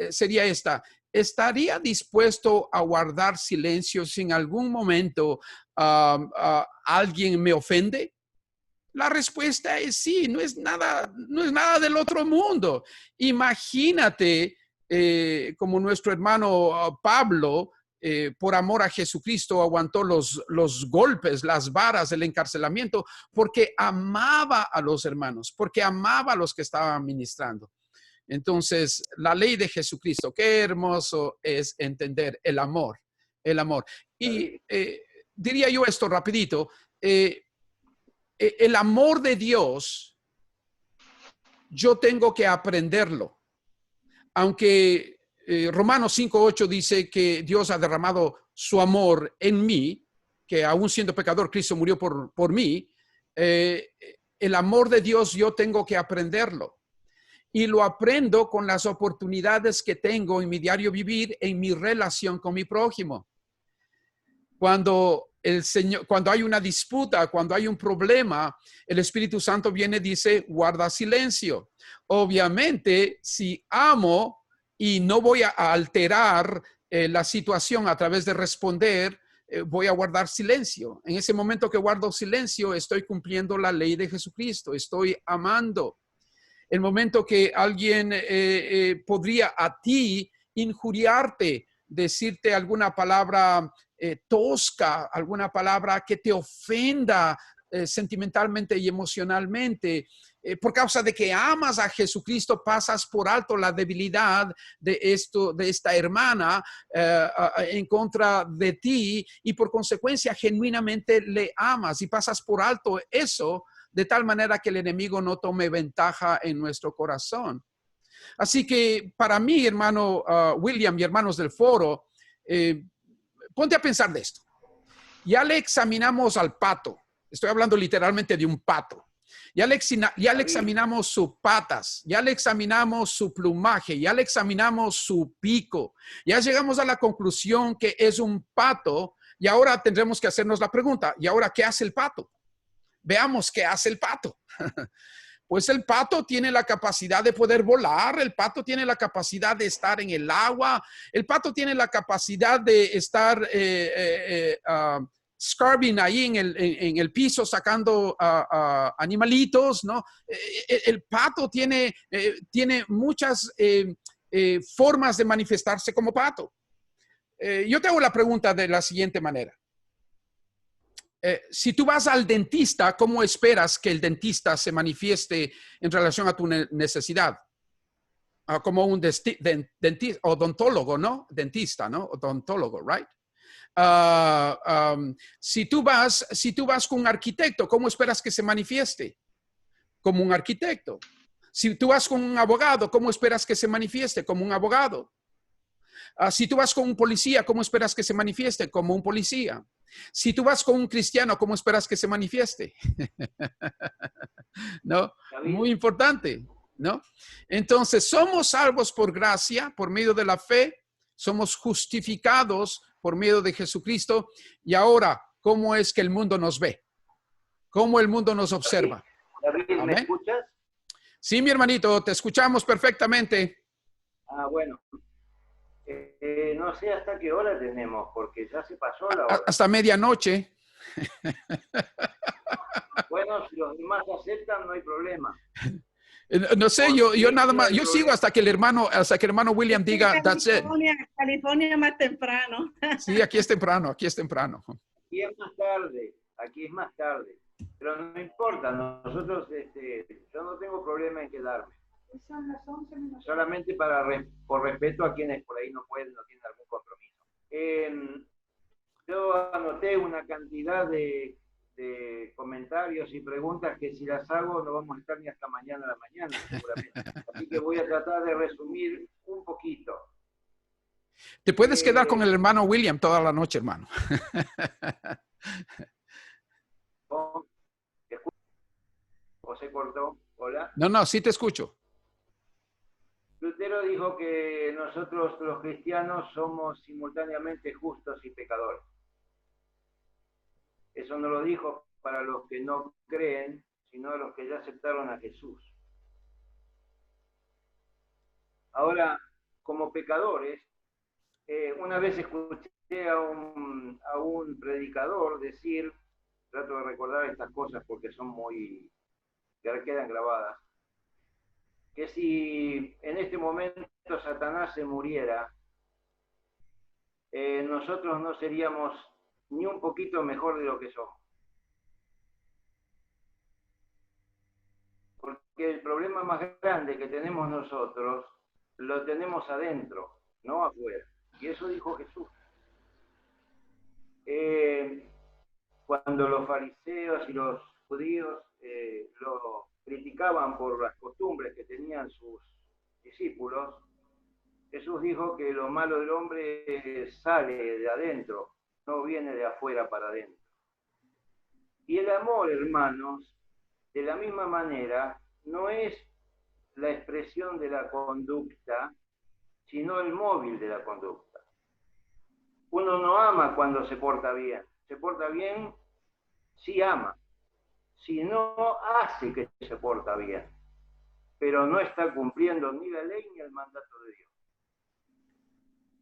S2: sería esta: ¿estaría dispuesto a guardar silencio si en algún momento alguien me ofende? La respuesta es sí, no es nada del otro mundo. Imagínate como nuestro hermano Pablo, por amor a Jesucristo, aguantó los golpes, las varas, el encarcelamiento, porque amaba a los hermanos, porque amaba a los que estaban ministrando. Entonces, la ley de Jesucristo, qué hermoso es entender el amor, el amor. Y diría yo esto rapidito, el amor de Dios, yo tengo que aprenderlo. Aunque Romanos 5:8 dice que Dios ha derramado su amor en mí, que aún siendo pecador, Cristo murió por mí. El amor de Dios yo tengo que aprenderlo. Y lo aprendo con las oportunidades que tengo en mi diario vivir, en mi relación con mi prójimo. Cuando hay una disputa, cuando hay un problema, el Espíritu Santo viene y dice, guarda silencio. Obviamente, si amo y no voy a alterar la situación a través de responder, voy a guardar silencio. En ese momento que guardo silencio, estoy cumpliendo la ley de Jesucristo, estoy amando. El momento que alguien podría a ti injuriarte, decirte alguna palabra tosca, alguna palabra que te ofenda sentimentalmente y emocionalmente, por causa de que amas a Jesucristo, pasas por alto la debilidad de esta hermana en contra de ti y por consecuencia genuinamente le amas y pasas por alto eso de tal manera que el enemigo no tome ventaja en nuestro corazón. Así que para mí, hermano William y hermanos del foro, ponte a pensar de esto. Ya le examinamos al pato. Estoy hablando literalmente de un pato. Ya le examinamos sus patas, ya le examinamos su plumaje, ya le examinamos su pico. Ya llegamos a la conclusión que es un pato y ahora tendremos que hacernos la pregunta, ¿y ahora qué hace el pato? Veamos qué hace el pato. Pues el pato tiene la capacidad de poder volar, el pato tiene la capacidad de estar en el agua, el pato tiene la capacidad de estar scrubbing ahí en el piso sacando animalitos, ¿no? El pato tiene muchas formas de manifestarse como pato. Yo te hago la pregunta de la siguiente manera. Si tú vas al dentista, ¿cómo esperas que el dentista se manifieste en relación a tu necesidad? Como un dentista, odontólogo, ¿no? Dentista, ¿no? Odontólogo, right? Si tú vas con un arquitecto, ¿cómo esperas que se manifieste? Como un arquitecto. Si tú vas con un abogado, ¿cómo esperas que se manifieste? Como un abogado. Si tú vas con un policía, ¿cómo esperas que se manifieste? Como un policía. Si tú vas con un cristiano, ¿cómo esperas que se manifieste? ¿No? Muy importante, ¿no? Entonces, somos salvos por gracia, por medio de la fe, somos justificados por medio de Jesucristo. Y ahora, ¿cómo es que el mundo nos ve? ¿Cómo el mundo nos observa?
S5: David, ¿me escuchas?
S2: Sí, mi hermanito, te escuchamos perfectamente.
S5: Ah, bueno. No sé hasta qué hora tenemos, porque ya se pasó la hora.
S2: Hasta medianoche.
S5: Bueno, si los demás aceptan, no hay problema.
S2: No sé, yo nada más, yo sigo hasta que el hermano William diga, that's it.
S4: California más temprano.
S2: Sí, aquí es temprano, aquí es temprano.
S5: Aquí es más tarde. Pero no importa, nosotros, yo no tengo problema en quedarme. Solamente por respeto a quienes por ahí no pueden, no tienen algún compromiso. Yo anoté una cantidad de comentarios y preguntas que si las hago no vamos a estar ni hasta mañana a la mañana, seguramente. Así que voy a tratar de resumir un poquito.
S2: Te puedes quedar con el hermano William toda la noche, hermano.
S5: ¿O se cortó? ¿Hola?
S2: No, sí te escucho.
S5: Lutero dijo que nosotros los cristianos somos simultáneamente justos y pecadores. Eso no lo dijo para los que no creen, sino los que ya aceptaron a Jesús. Ahora, como pecadores, una vez escuché a un predicador decir, trato de recordar estas cosas porque son que quedan grabadas, que si en este momento Satanás se muriera, nosotros no seríamos ni un poquito mejor de lo que somos. Porque el problema más grande que tenemos nosotros, lo tenemos adentro, no afuera. Y eso dijo Jesús. Cuando los fariseos y los judíos lo criticaban por las costumbres que tenían sus discípulos, Jesús dijo que lo malo del hombre sale de adentro, no viene de afuera para adentro. Y el amor, hermanos, de la misma manera, no es la expresión de la conducta, sino el móvil de la conducta. Uno no ama cuando se porta bien. Se porta bien si ama. Si no, hace que se porta bien. Pero no está cumpliendo ni la ley ni el mandato de Dios.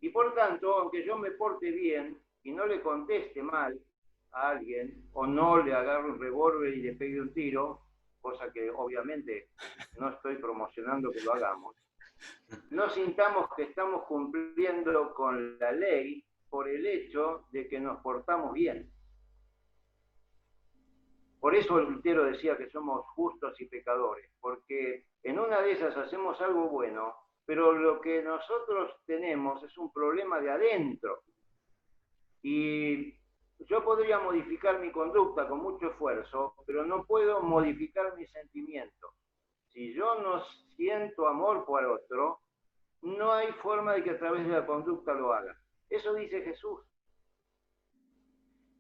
S5: Y por tanto, aunque yo me porte bien y no le conteste mal a alguien, o no le agarre un revólver y le pegue un tiro, cosa que obviamente no estoy promocionando que lo hagamos, no sintamos que estamos cumpliendo con la ley por el hecho de que nos portamos bien. Por eso Lutero decía que somos justos y pecadores, porque en una de esas hacemos algo bueno, pero lo que nosotros tenemos es un problema de adentro. Y yo podría modificar mi conducta con mucho esfuerzo, pero no puedo modificar mis sentimientos. Si yo no siento amor por otro, no hay forma de que a través de la conducta lo haga. Eso dice Jesús.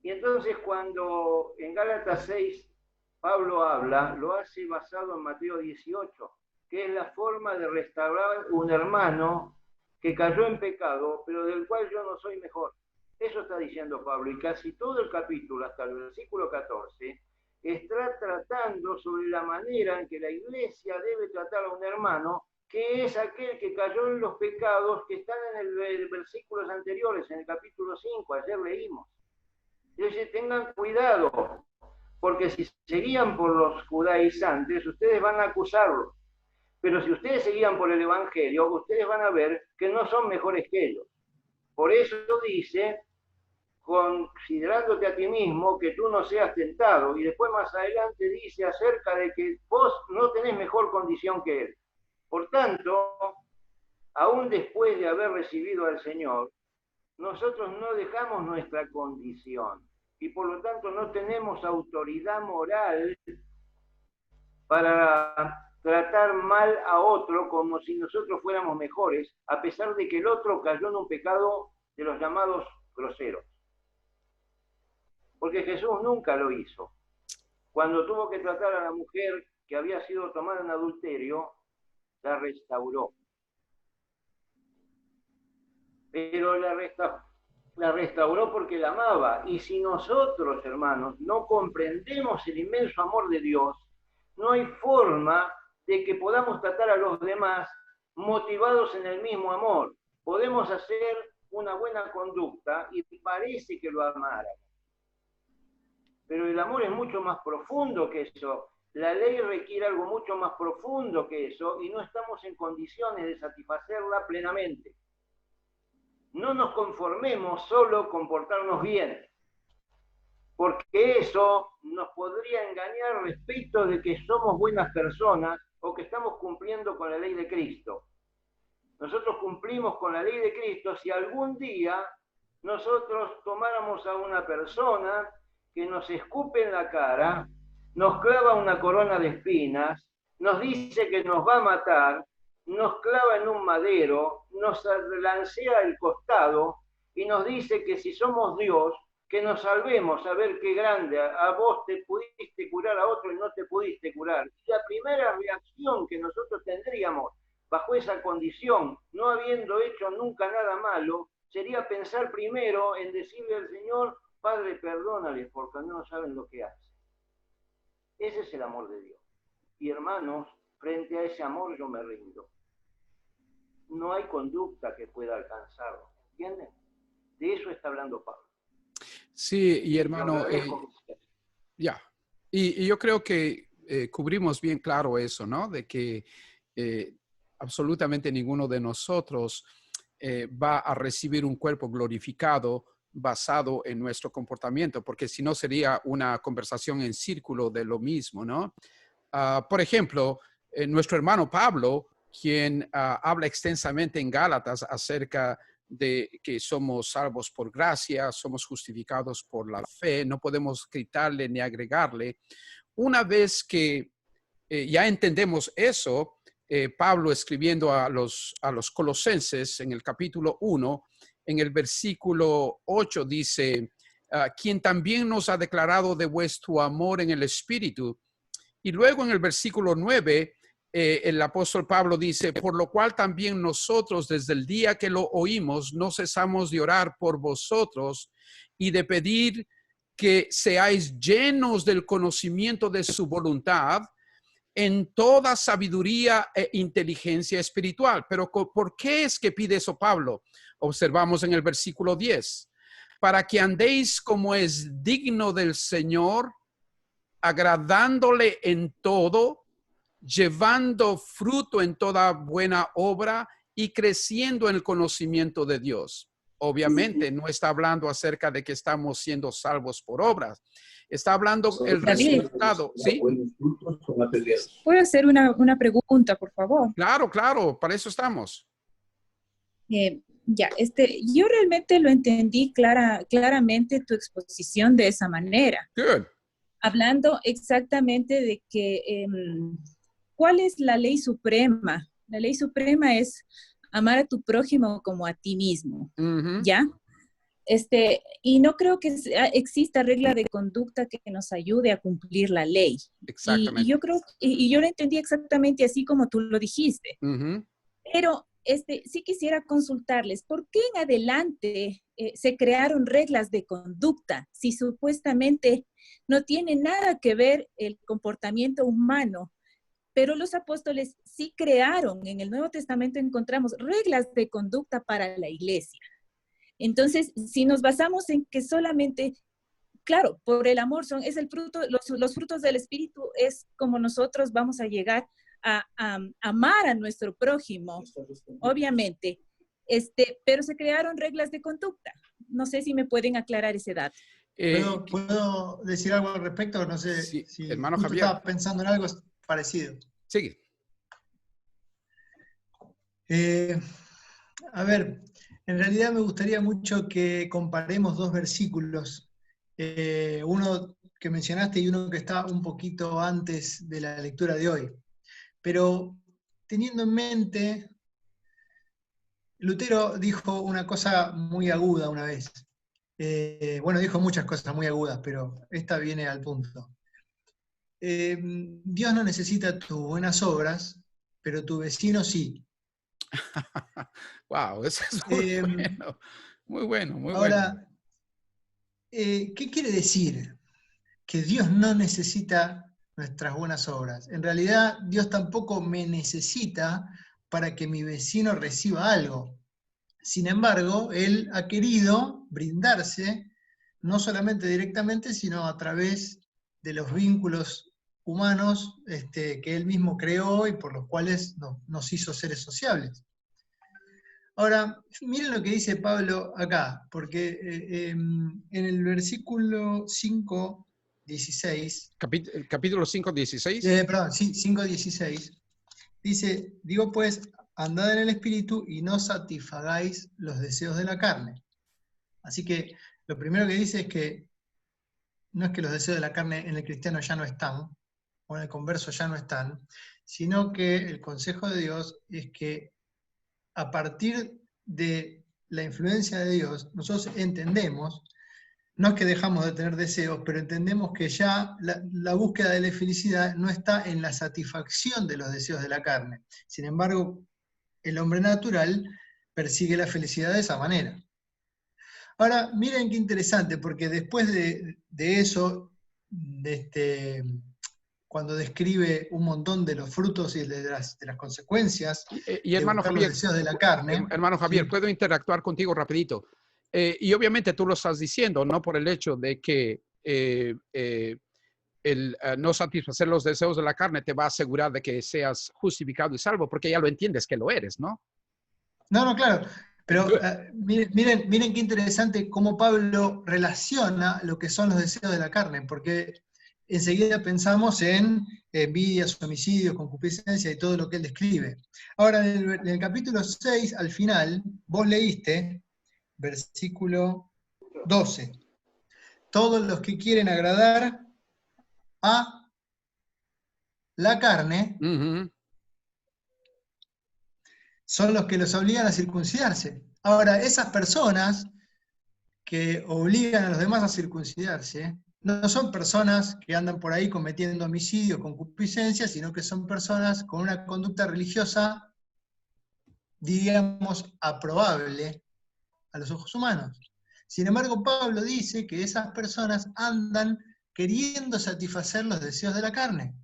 S5: Y entonces cuando en Gálatas 6 Pablo habla, lo hace basado en Mateo 18, que es la forma de restaurar un hermano que cayó en pecado, pero del cual yo no soy mejor. Eso está diciendo Pablo, y casi todo el capítulo, hasta el versículo 14, está tratando sobre la manera en que la iglesia debe tratar a un hermano, que es aquel que cayó en los pecados que están en el versículos anteriores, en el capítulo 5, ayer leímos. Entonces tengan cuidado, porque si seguían por los judaizantes, ustedes van a acusarlos. Pero si ustedes seguían por el Evangelio, ustedes van a ver que no son mejores que ellos. Por eso dice, considerándote a ti mismo, que tú no seas tentado. Y después más adelante dice acerca de que vos no tenés mejor condición que él. Por tanto, aún después de haber recibido al Señor, nosotros no dejamos nuestra condición. Y por lo tanto no tenemos autoridad moral para tratar mal a otro como si nosotros fuéramos mejores, a pesar de que el otro cayó en un pecado de los llamados groseros. Porque Jesús nunca lo hizo. Cuando tuvo que tratar a la mujer que había sido tomada en adulterio, la restauró. Pero la restauró porque la amaba. Y si nosotros, hermanos, no comprendemos el inmenso amor de Dios, no hay forma de que podamos tratar a los demás motivados en el mismo amor. Podemos hacer una buena conducta y parece que lo amaran. Pero el amor es mucho más profundo que eso. La ley requiere algo mucho más profundo que eso y no estamos en condiciones de satisfacerla plenamente. No nos conformemos solo con portarnos bien, porque eso nos podría engañar respecto de que somos buenas personas o que estamos cumpliendo con la ley de Cristo. Nosotros cumplimos con la ley de Cristo si algún día nosotros tomáramos a una persona que nos escupe en la cara, nos clava una corona de espinas, nos dice que nos va a matar, nos clava en un madero, nos lancea el costado y nos dice que si somos Dios, que nos salvemos, a ver qué grande, a vos te pudiste curar, a otro y no te pudiste curar. Y la primera reacción que nosotros tendríamos bajo esa condición, no habiendo hecho nunca nada malo, sería pensar primero en decirle al Señor, Padre, perdónales porque no saben lo que hacen. Ese es el amor de Dios. Y hermanos, frente a ese amor yo me rindo. No hay conducta que pueda alcanzarlo, ¿entienden? De eso está hablando Pablo.
S2: Sí, y hermano, ya. Y yo creo que cubrimos bien claro eso, ¿no? De que absolutamente ninguno de nosotros va a recibir un cuerpo glorificado basado en nuestro comportamiento, porque si no sería una conversación en círculo de lo mismo, ¿no? Por ejemplo, nuestro hermano Pablo, quien habla extensamente en Gálatas acerca de que somos salvos por gracia, somos justificados por la fe, no podemos quitarle ni agregarle. Una vez que ya entendemos eso, Pablo escribiendo a los colosenses en el capítulo 1, en el versículo 8 dice, quien también nos ha declarado de vuestro amor en el Espíritu. Y luego en el versículo 9, el apóstol Pablo dice, por lo cual también nosotros desde el día que lo oímos no cesamos de orar por vosotros y de pedir que seáis llenos del conocimiento de su voluntad en toda sabiduría e inteligencia espiritual. Pero ¿por qué es que pide eso Pablo? Observamos en el versículo 10, para que andéis como es digno del Señor, agradándole en todo, llevando fruto en toda buena obra y creciendo en el conocimiento de Dios. Obviamente no está hablando acerca de que estamos siendo salvos por obras. Está hablando el resultado. ¿Sí?
S6: ¿Puedo hacer una pregunta, por favor?
S2: Claro, claro, para eso estamos.
S6: Yo realmente lo entendí claramente tu exposición de esa manera.
S2: Good.
S6: Hablando exactamente de que, ¿cuál es la ley suprema? La ley suprema es amar a tu prójimo como a ti mismo, ¿ya? Y no creo que exista regla de conducta que nos ayude a cumplir la ley.
S2: Exactamente.
S6: Y yo creo, y yo lo entendí exactamente así como tú lo dijiste. Pero sí quisiera consultarles, ¿por qué en adelante se crearon reglas de conducta si supuestamente no tiene nada que ver el comportamiento humano? Pero los apóstoles sí crearon, en el Nuevo Testamento encontramos reglas de conducta para la iglesia. Entonces, si nos basamos en que solamente, claro, por el amor es el fruto, los frutos del Espíritu es como nosotros vamos a llegar a amar a nuestro prójimo, obviamente, pero se crearon reglas de conducta. No sé si me pueden aclarar ese dato.
S7: ¿Puedo decir algo al respecto? No sé
S2: sí,
S7: si
S2: hermano
S7: tú
S2: Javier.
S7: estabas pensando en algo parecido.
S2: Sigue.
S7: A ver, en realidad me gustaría mucho que comparemos dos versículos. Uno que mencionaste y uno que está un poquito antes de la lectura de hoy. Pero teniendo en mente, Lutero dijo una cosa muy aguda una vez. Dijo muchas cosas muy agudas, pero esta viene al punto. Dios no necesita tus buenas obras, pero tu vecino sí.
S2: Wow, eso es muy bueno. Muy bueno, muy
S7: ahora,
S2: bueno.
S7: ¿qué quiere decir? Que Dios no necesita nuestras buenas obras. En realidad, Dios tampoco me necesita para que mi vecino reciba algo. Sin embargo, Él ha querido brindarse, no solamente directamente, sino a través de los vínculos humanos que Él mismo creó y por los cuales nos hizo seres sociables. Ahora, miren lo que dice Pablo acá, porque en el versículo 5, 16.
S2: Capítulo 5, 16.
S7: Perdón, sí, 5:16. Dice, digo pues, andad en el Espíritu y no satisfagáis los deseos de la carne. Así que lo primero que dice es que no es que los deseos de la carne en el cristiano ya no están, o en el converso ya no están, sino que el consejo de Dios es que a partir de la influencia de Dios, nosotros entendemos, no es que dejamos de tener deseos, pero entendemos que ya la búsqueda de la felicidad no está en la satisfacción de los deseos de la carne. Sin embargo, el hombre natural persigue la felicidad de esa manera. Ahora, miren qué interesante, porque después de eso, cuando describe un montón de los frutos y de las consecuencias
S2: y hermano
S7: de
S2: Javier,
S7: los deseos de la carne.
S2: Hermano Javier,
S7: ¿sí?
S2: ¿puedo interactuar contigo rapidito? Y obviamente tú lo estás diciendo, no por el hecho de que el no satisfacer los deseos de la carne te va a asegurar de que seas justificado y salvo, porque ya lo entiendes que lo eres, ¿no?
S7: No, claro. Pero miren qué interesante cómo Pablo relaciona lo que son los deseos de la carne, porque enseguida pensamos en envidias, homicidios, concupiscencia y todo lo que él describe. Ahora, en el capítulo 6, al final, vos leíste, versículo 12, todos los que quieren agradar a la carne son los que los obligan a circuncidarse. Ahora, esas personas que obligan a los demás a circuncidarse, no son personas que andan por ahí cometiendo homicidio, concupiscencia, sino que son personas con una conducta religiosa, diríamos, aprobable a los ojos humanos. Sin embargo, Pablo dice que esas personas andan queriendo satisfacer los deseos de la carne.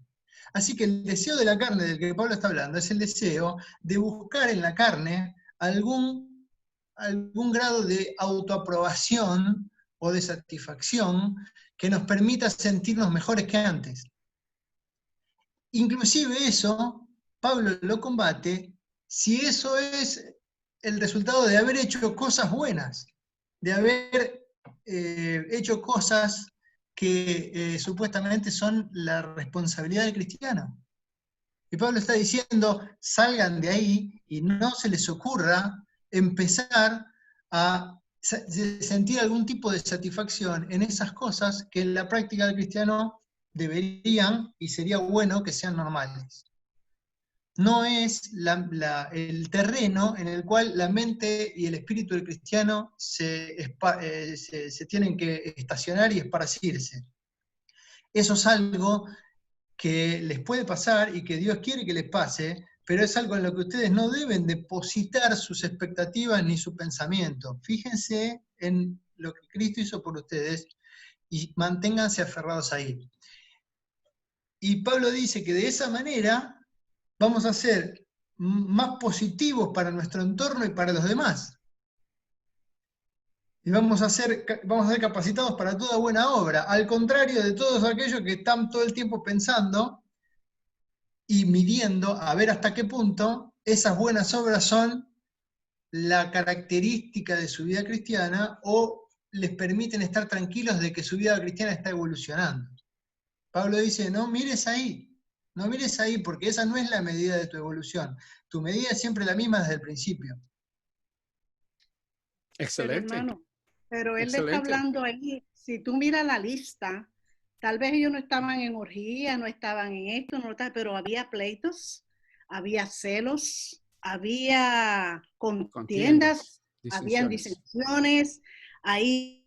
S7: Así que el deseo de la carne del que Pablo está hablando es el deseo de buscar en la carne algún grado de autoaprobación o de satisfacción que nos permita sentirnos mejores que antes. Inclusive eso, Pablo lo combate si eso es el resultado de haber hecho cosas buenas, de haber hecho cosas que supuestamente son la responsabilidad del cristiano. Y Pablo está diciendo, salgan de ahí y no se les ocurra empezar a sentir algún tipo de satisfacción en esas cosas que en la práctica del cristiano deberían y sería bueno que sean normales. No es el terreno en el cual la mente y el espíritu del cristiano se tienen que estacionar y esparcirse. Eso es algo que les puede pasar y que Dios quiere que les pase, pero es algo en lo que ustedes no deben depositar sus expectativas ni su pensamiento. Fíjense en lo que Cristo hizo por ustedes y manténganse aferrados ahí. Y Pablo dice que de esa manera vamos a ser más positivos para nuestro entorno y para los demás. Y vamos a ser capacitados para toda buena obra, al contrario de todos aquellos que están todo el tiempo pensando y midiendo a ver hasta qué punto esas buenas obras son la característica de su vida cristiana o les permiten estar tranquilos de que su vida cristiana está evolucionando. Pablo dice, no mires ahí porque esa no es la medida de tu evolución. Tu medida es siempre la misma desde el principio.
S2: Excelente.
S4: Pero, hermano, pero él le está hablando ahí, si tú miras la lista, tal vez ellos no estaban en orgía, no estaban en esto, pero había pleitos, había celos, había contiendas, habían disensiones, ahí.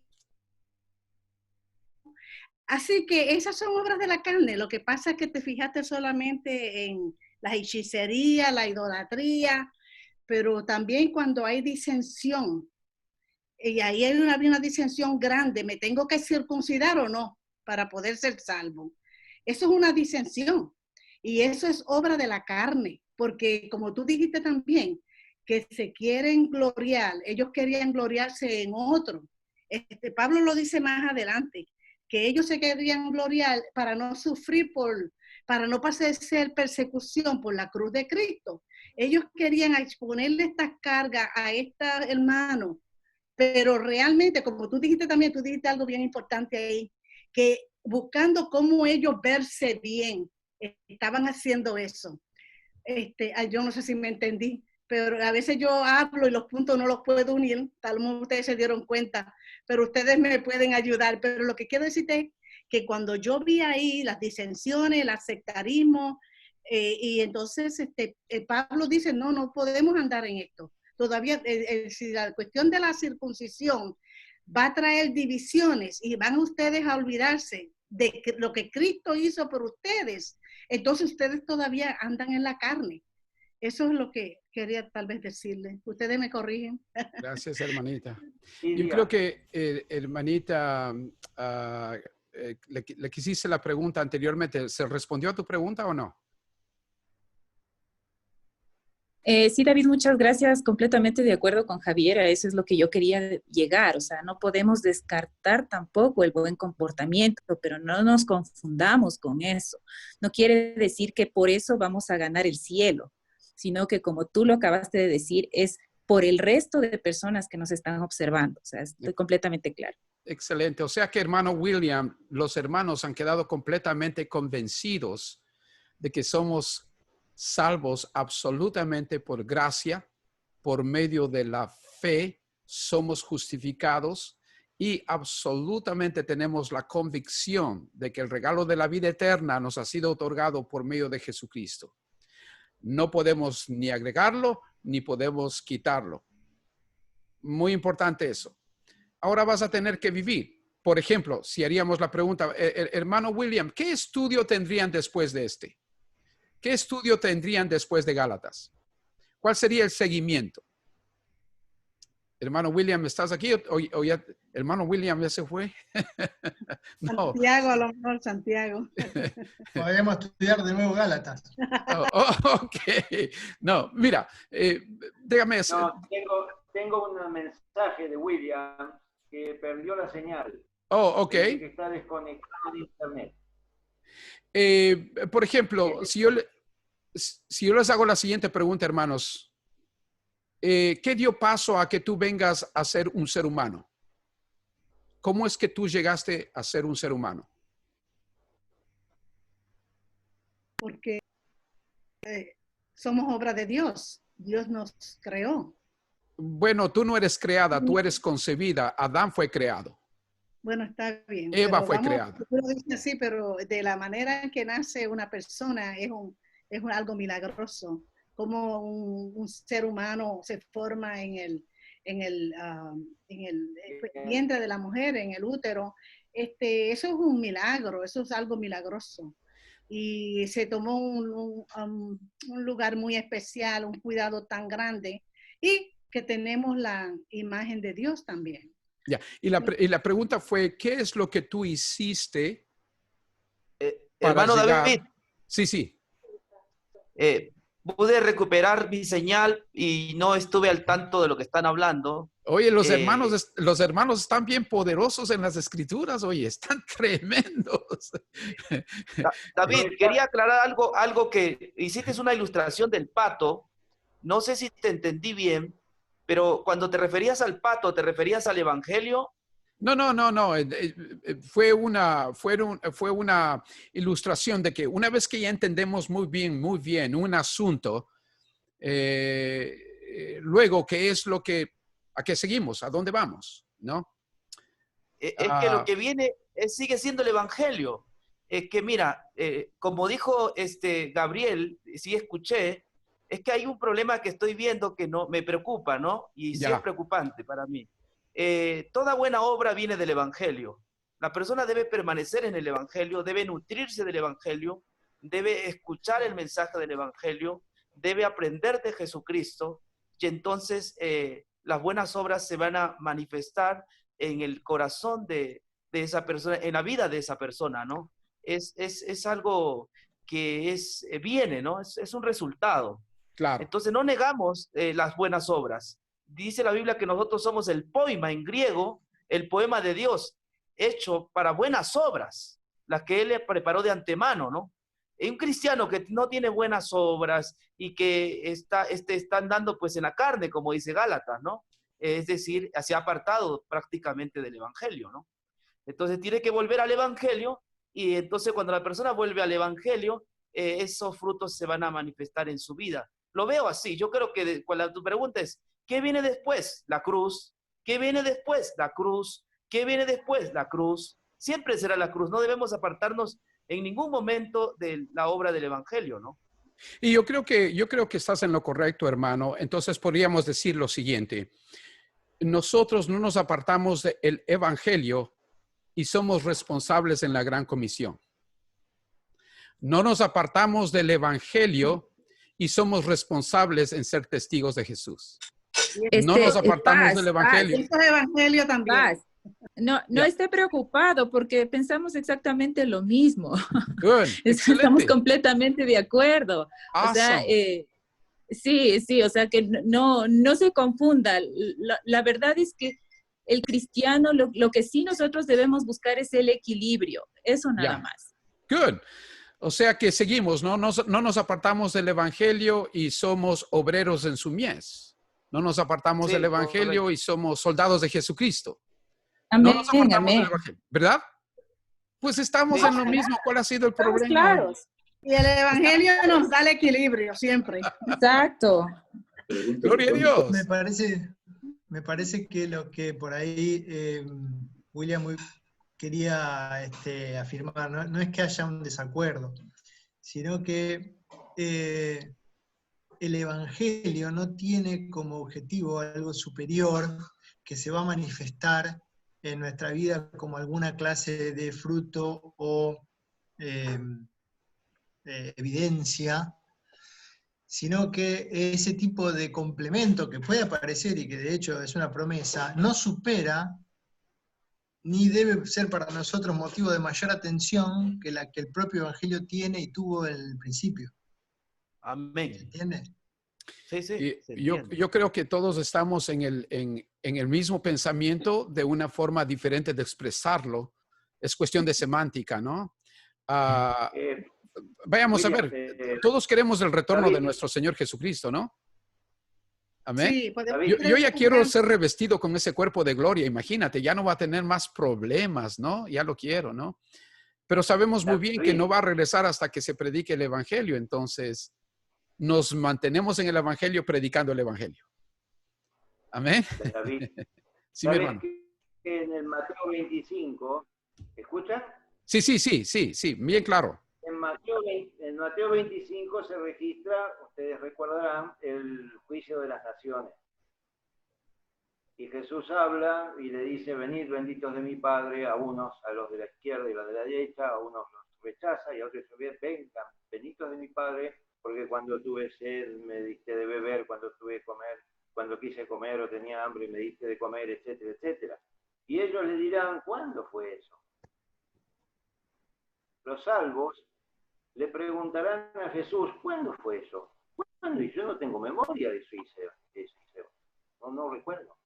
S4: Así que esas son obras de la carne. Lo que pasa es que te fijaste solamente en la hechicería, la idolatría, pero también cuando hay disensión, y ahí había una disensión grande, ¿me tengo que circuncidar o no para poder ser salvo? Eso es una disensión y eso es obra de la carne, porque como tú dijiste también, que se quieren gloriar, ellos querían gloriarse en otro. Pablo lo dice más adelante, que ellos se querían gloriar para no sufrir para no padecer persecución por la cruz de Cristo. Ellos querían exponerle estas cargas a este hermano, pero realmente, como tú dijiste también, tú dijiste algo bien importante ahí, que buscando cómo ellos verse bien, estaban haciendo eso. Yo no sé si me entendí, pero a veces yo hablo y los puntos no los puedo unir, tal vez ustedes se dieron cuenta, pero ustedes me pueden ayudar. Pero lo que quiero decirte es que cuando yo vi ahí las disensiones, el sectarismo, y entonces Pablo dice, no podemos andar en esto. Todavía, si la cuestión de la circuncisión va a traer divisiones y van ustedes a olvidarse de lo que Cristo hizo por ustedes, entonces ustedes todavía andan en la carne. Eso es lo que quería tal vez decirle. Ustedes me corrigen.
S2: Gracias, hermanita. Yo creo que, hermanita, le quisiste la pregunta anteriormente. ¿Se respondió a tu pregunta o no?
S6: Sí, David, muchas gracias. Completamente de acuerdo con Javier. A eso es lo que yo quería llegar. O sea, no podemos descartar tampoco el buen comportamiento, pero no nos confundamos con eso. No quiere decir que por eso vamos a ganar el cielo, sino que como tú lo acabaste de decir, es por el resto de personas que nos están observando. O sea, estoy completamente claro.
S2: Excelente. O sea que, hermano William, los hermanos han quedado completamente convencidos de que somos salvos absolutamente por gracia, por medio de la fe, somos justificados y absolutamente tenemos la convicción de que el regalo de la vida eterna nos ha sido otorgado por medio de Jesucristo. No podemos ni agregarlo ni podemos quitarlo. Muy importante eso. Ahora vas a tener que vivir. Por ejemplo, si haríamos la pregunta, hermano William, ¿qué estudio tendrían después de este? ¿Qué estudio tendrían después de Gálatas? ¿Cuál sería el seguimiento? Hermano William, ¿estás aquí? ¿O ya, hermano William ya se fue?
S4: No. Santiago, a lo mejor Santiago.
S7: Podemos estudiar de nuevo Gálatas.
S2: Ok. No, mira, déjame...
S5: No, tengo un mensaje de William que perdió la señal.
S2: Ok.
S5: Que está desconectado de internet.
S2: Por ejemplo, si yo les hago la siguiente pregunta, hermanos. ¿Qué dio paso a que tú vengas a ser un ser humano? ¿Cómo es que tú llegaste a ser un ser humano?
S4: Porque somos obra de Dios. Dios nos creó.
S2: Bueno, tú no eres creada, tú eres concebida. Adán fue creado.
S4: Bueno, está bien.
S2: Eva fue creada.
S4: Lo dice así, pero de la manera en que nace una persona es algo milagroso. Como un ser humano se forma en el vientre de la mujer, en el útero. Eso es un milagro, eso es algo milagroso. Y se tomó un lugar muy especial, un cuidado tan grande, y que tenemos la imagen de Dios también.
S2: Ya. Y la pregunta fue, ¿qué es lo que tú hiciste para
S8: hermano
S2: llegar?
S8: David.
S2: Sí.
S8: Pude recuperar mi señal y no estuve al tanto de lo que están hablando.
S2: Oye, los hermanos están bien poderosos en las escrituras, oye, están tremendos.
S8: David, quería aclarar algo que hiciste una ilustración del pato. No sé si te entendí bien, pero cuando te referías al pato, ¿te referías al evangelio?
S2: No. Fue una ilustración de que una vez que ya entendemos muy bien un asunto, luego, ¿qué es a qué seguimos? ¿A dónde vamos? ¿No?
S8: Es que lo que viene sigue siendo el evangelio. Que mira, como dijo Gabriel, sí escuché, es que hay un problema que estoy viendo que no me preocupa, ¿no? Y sí es preocupante para mí. Toda buena obra viene del evangelio. La persona debe permanecer en el evangelio, debe nutrirse del evangelio, debe escuchar el mensaje del evangelio, debe aprender de Jesucristo, y entonces las buenas obras se van a manifestar en el corazón de esa persona, en la vida de esa persona, ¿no? Es algo que viene, ¿no? Es un resultado.
S2: Claro.
S8: Entonces no negamos las buenas obras. Dice la Biblia que nosotros somos el poema en griego, el poema de Dios, hecho para buenas obras, las que Él preparó de antemano, ¿no? Un cristiano que no tiene buenas obras y que está andando pues en la carne, como dice Gálatas, ¿no? Es decir, se ha apartado prácticamente del evangelio, ¿no? Entonces tiene que volver al evangelio, y entonces cuando la persona vuelve al evangelio, esos frutos se van a manifestar en su vida. Lo veo así. Yo creo que cuando tu pregunta es, ¿qué viene después? La cruz. ¿Qué viene después? La cruz. ¿Qué viene después? La cruz. Siempre será la cruz. No debemos apartarnos en ningún momento de la obra del evangelio, ¿no?
S2: Y yo creo que estás en lo correcto, hermano. Entonces podríamos decir lo siguiente. Nosotros no nos apartamos del evangelio y somos responsables en la gran comisión. No nos apartamos del evangelio y somos responsables en ser testigos de Jesús. No nos apartamos del evangelio.
S4: Eso es evangelio también.
S6: No esté preocupado porque pensamos exactamente lo mismo.
S2: Good.
S6: Estamos completamente de acuerdo.
S2: Awesome.
S6: O sea, sí, o sea que no se confunda. La verdad es que el cristiano, lo que sí nosotros debemos buscar es el equilibrio. Eso nada más.
S2: Good. O sea que seguimos, no nos apartamos del evangelio y somos obreros en su mies. No nos apartamos del evangelio y somos soldados de Jesucristo.
S6: Amén,
S2: no nos apartamos
S6: amén.
S2: del evangelio, ¿verdad? Pues estamos en lo mismo. ¿Cuál ha sido el problema?
S6: Claros.
S4: Y el evangelio nos da el equilibrio siempre.
S6: Exacto.
S2: Gloria a Dios.
S7: Me parece que lo que por ahí William quería afirmar, no es que haya un desacuerdo, sino que el Evangelio no tiene como objetivo algo superior que se va a manifestar en nuestra vida como alguna clase de fruto o evidencia, sino que ese tipo de complemento que puede aparecer y que de hecho es una promesa, no supera ni debe ser para nosotros motivo de mayor atención que la que el propio Evangelio tiene y tuvo en el principio.
S8: Amén.
S7: ¿Se entiende?
S8: Sí, sí.
S2: Y yo creo que todos estamos en el mismo pensamiento de una forma diferente de expresarlo. Es cuestión de semántica, ¿no? Vayamos a ver, todos queremos el retorno
S5: David,
S2: de nuestro Señor Jesucristo, ¿no? Amén.
S4: Sí, podemos
S2: Yo ya quiero
S4: preguntar.
S2: ser revestido con ese cuerpo de gloria, imagínate, ya no va a tener más problemas, ¿no? Ya lo quiero, ¿no? Pero sabemos muy bien que no va a regresar hasta que se predique el Evangelio, entonces nos mantenemos en el Evangelio predicando el Evangelio. Amén.
S5: David,
S2: Sí, mi
S5: ¿sabes
S2: hermano.
S5: que en el Mateo 25, ¿escuchan?
S2: Sí, bien claro.
S5: En Mateo 25 se registra, ustedes recordarán, el juicio de las naciones. Y Jesús habla y le dice, venid benditos de mi Padre, a unos, a los de la izquierda y a los de la derecha, a unos los rechaza y a otros vengan, benditos de mi Padre, porque cuando tuve sed me diste de beber, cuando tuve comer, cuando quise comer o tenía hambre me diste de comer, etcétera, etcétera. Y ellos le dirán, ¿cuándo fue eso? Los salvos le preguntarán a Jesús, ¿cuándo fue eso? ¿Cuándo? Y yo no tengo memoria de eso, no recuerdo.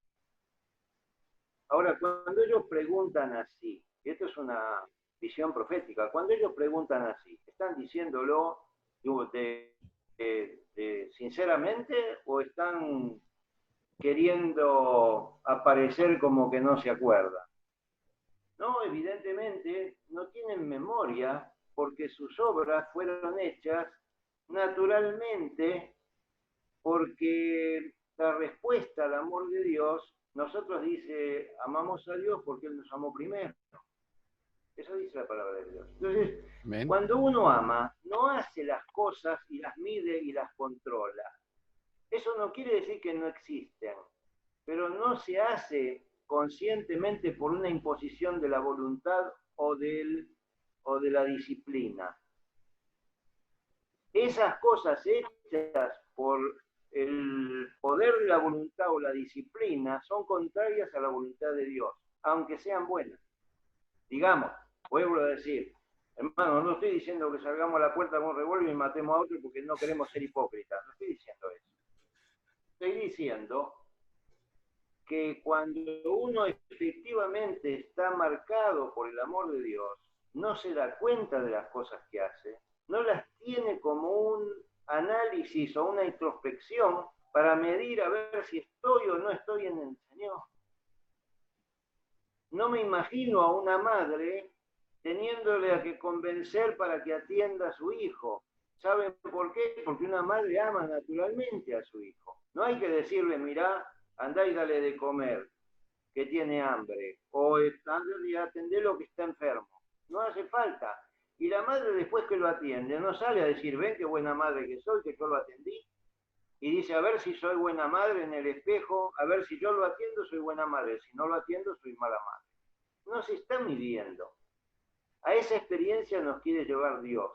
S5: Ahora, cuando ellos preguntan así, y esto es una visión profética, cuando ellos preguntan así, ¿están diciéndolo sinceramente o están queriendo aparecer como que no se acuerdan? No, evidentemente no tienen memoria porque sus obras fueron hechas naturalmente, porque la respuesta al amor de Dios, nosotros dice, amamos a Dios porque Él nos amó primero. Eso dice la palabra de Dios. Entonces,
S2: Amén.
S5: cuando uno ama, no hace las cosas y las mide y las controla. Eso no quiere decir que no existen, pero no se hace conscientemente por una imposición de la voluntad o de la disciplina. Esas cosas hechas por el poder de la voluntad o la disciplina son contrarias a la voluntad de Dios, aunque sean buenas. Digamos, vuelvo a decir, hermano, no estoy diciendo que salgamos a la puerta con un revólver y matemos a otro porque no queremos ser hipócritas, no estoy diciendo eso. Estoy diciendo que cuando uno efectivamente está marcado por el amor de Dios, no se da cuenta de las cosas que hace, no las tiene como un análisis o una introspección para medir a ver si estoy o no estoy en el Señor. No me imagino a una madre teniéndole a que convencer para que atienda a su hijo. ¿Saben por qué? Porque una madre ama naturalmente a su hijo. No hay que decirle, mirá, andá y dale de comer, que tiene hambre, o atendelo que está enfermo. No hace falta. Y la madre después que lo atiende, no sale a decir, ven qué buena madre que soy, que yo lo atendí. Y dice, a ver si soy buena madre en el espejo, a ver si yo lo atiendo, soy buena madre. Si no lo atiendo, soy mala madre. No se está midiendo. A esa experiencia nos quiere llevar Dios.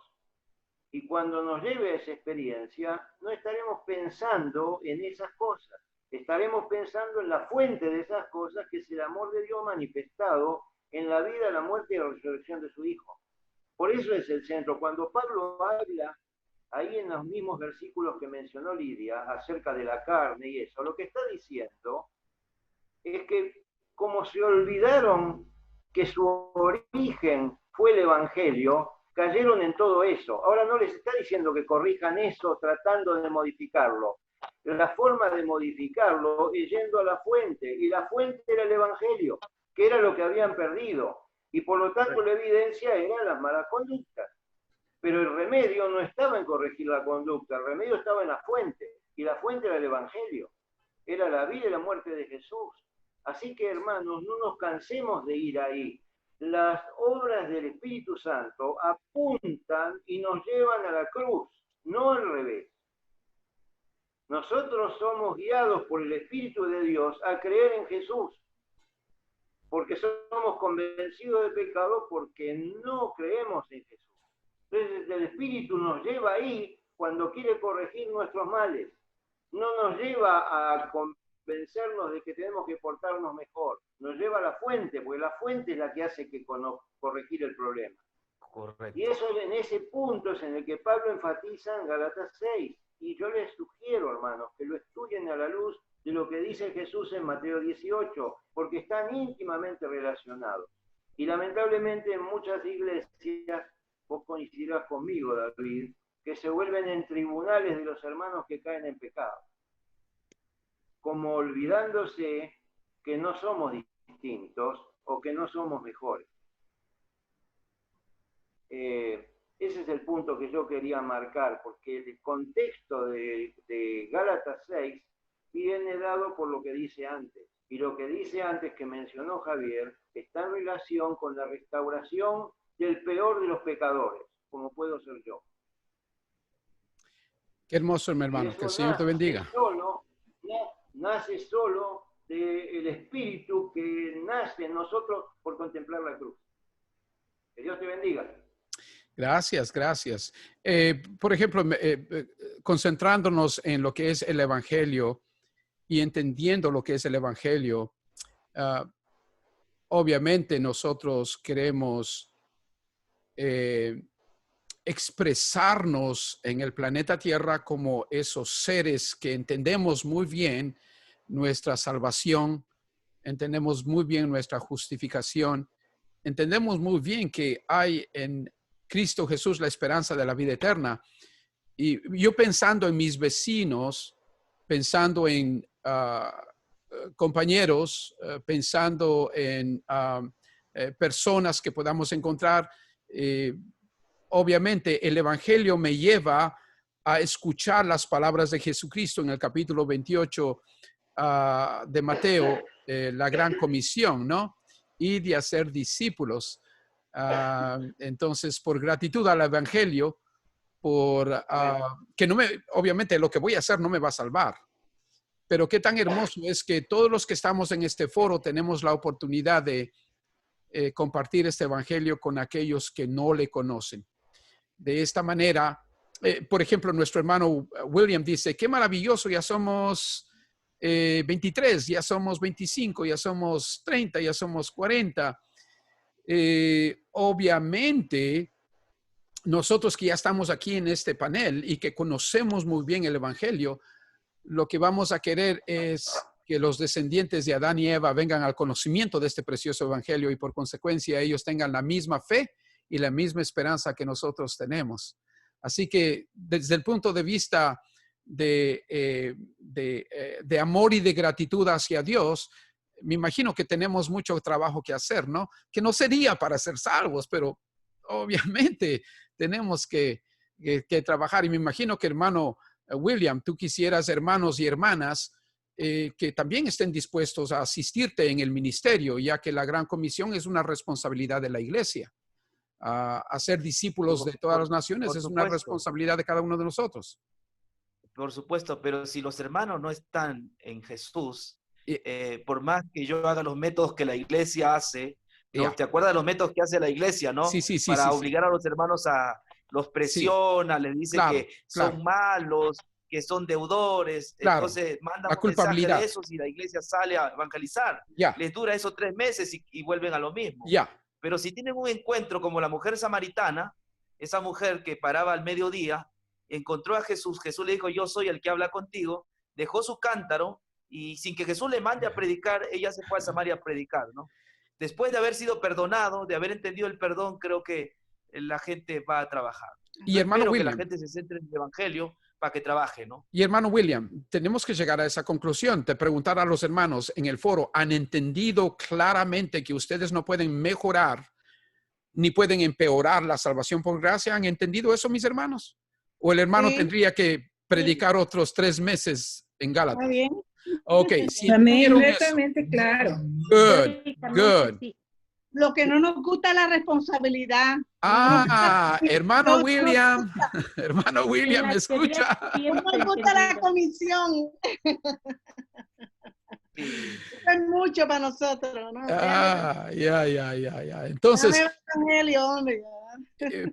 S5: Y cuando nos lleve a esa experiencia, no estaremos pensando en esas cosas. Estaremos pensando en la fuente de esas cosas, que es el amor de Dios manifestado en la vida, la muerte y la resurrección de su Hijo. Por eso es el centro. Cuando Pablo habla, ahí en los mismos versículos que mencionó Lidia, acerca de la carne y eso, lo que está diciendo es que como se olvidaron que su origen fue el Evangelio, cayeron en todo eso. Ahora no les está diciendo que corrijan eso tratando de modificarlo. La forma de modificarlo es yendo a la fuente, y la fuente era el Evangelio, que era lo que habían perdido, y por lo tanto la evidencia eran las malas conductas. Pero el remedio no estaba en corregir la conducta, el remedio estaba en la fuente, y la fuente era el Evangelio, era la vida y la muerte de Jesús. Así que, hermanos, no nos cansemos de ir ahí. Las obras del Espíritu Santo apuntan y nos llevan a la cruz, no al revés. Nosotros somos guiados por el Espíritu de Dios a creer en Jesús, porque somos convencidos de pecado porque no creemos en Jesús. Entonces el Espíritu nos lleva ahí cuando quiere corregir nuestros males. No nos lleva a convencernos de que tenemos que portarnos mejor. Nos lleva a la fuente, porque la fuente es la que hace que corregir el problema.
S8: Correcto.
S5: Y eso en ese punto es en el que Pablo enfatiza en Gálatas 6. Y yo les sugiero, hermanos, que lo estudien a la luz de lo que dice Jesús en Mateo 18, porque están íntimamente relacionados. Y lamentablemente en muchas iglesias, vos coincidirás conmigo, David, que se vuelven en tribunales de los hermanos que caen en pecado, como olvidándose que no somos distintos o que no somos mejores. Ese es el punto que yo quería marcar, porque el contexto de Gálatas 6 viene dado por lo que dice antes. Y lo que dice antes que mencionó Javier está en relación con la restauración del peor de los pecadores, como puedo ser yo.
S2: Qué hermoso, mi hermano. Que el Señor te bendiga.
S5: Nace solo del Espíritu que nace en nosotros por contemplar la cruz. Que Dios te bendiga.
S2: Gracias, gracias. Por ejemplo, concentrándonos en lo que es el Evangelio y entendiendo lo que es el Evangelio, obviamente nosotros queremos expresarnos en el planeta Tierra como esos seres que entendemos muy bien nuestra salvación, entendemos muy bien nuestra justificación, entendemos muy bien que hay en Cristo Jesús la esperanza de la vida eterna. Y yo pensando en mis vecinos, pensando en compañeros, pensando en personas que podamos encontrar, obviamente el Evangelio me lleva a escuchar las palabras de Jesucristo en el capítulo 28 de Mateo, la gran comisión, ¿no? Y de hacer discípulos. Entonces, por gratitud al Evangelio, que obviamente lo que voy a hacer no me va a salvar, pero qué tan hermoso es que todos los que estamos en este foro tenemos la oportunidad de compartir este Evangelio con aquellos que no le conocen. De esta manera, por ejemplo, nuestro hermano William dice, qué maravilloso, ya somos 23, ya somos 25, ya somos 30, ya somos 40. Obviamente, nosotros que ya estamos aquí en este panel y que conocemos muy bien el Evangelio, lo que vamos a querer es que los descendientes de Adán y Eva vengan al conocimiento de este precioso Evangelio y por consecuencia ellos tengan la misma fe y la misma esperanza que nosotros tenemos. Así que desde el punto de vista de amor y de gratitud hacia Dios, me imagino que tenemos mucho trabajo que hacer, ¿no? Que no sería para ser salvos, pero obviamente tenemos que trabajar. Y me imagino que, hermano William, tú quisieras hermanos y hermanas que también estén dispuestos a asistirte en el ministerio, ya que la Gran Comisión es una responsabilidad de la iglesia. Hacer discípulos de todas las naciones es una responsabilidad de cada uno de nosotros.
S8: Por supuesto, pero si los hermanos no están en Jesús, por más que yo haga los métodos que la iglesia hace, ¿no? ¿Te acuerdas de los métodos que hace la iglesia, no?
S2: Sí,
S8: para obligar a los hermanos los presiona, les dice que son malos, que son deudores, entonces mandan un mensaje de esos y la iglesia sale a evangelizar. Les dura eso 3 meses y vuelven a lo mismo. Pero si tienen un encuentro como la mujer samaritana, esa mujer que paraba al mediodía, encontró a Jesús, Jesús le dijo, yo soy el que habla contigo, dejó su cántaro y sin que Jesús le mande a predicar, ella se fue a Samaria a predicar, ¿no? Después de haber sido perdonado, de haber entendido el perdón, creo que la gente va a trabajar.
S2: Y hermano
S8: espero
S2: William,
S8: que la gente se centre en el Evangelio para que trabaje, ¿no?
S2: Y hermano William, tenemos que llegar a esa conclusión, de preguntar a los hermanos en el foro, ¿han entendido claramente que ustedes no pueden mejorar ni pueden empeorar la salvación por gracia? ¿Han entendido eso, mis hermanos? ¿O el hermano tendría que predicar otros 3 meses en Gálatas?
S4: Está bien.
S2: Ok, si
S3: completamente claro.
S2: Good.
S4: Lo que no nos gusta es la responsabilidad.
S2: Ah, hermano William, hermano William, ¿me escucha?
S4: No nos gusta la comisión. Es mucho para nosotros, ¿no?
S2: Ah, ya. Entonces,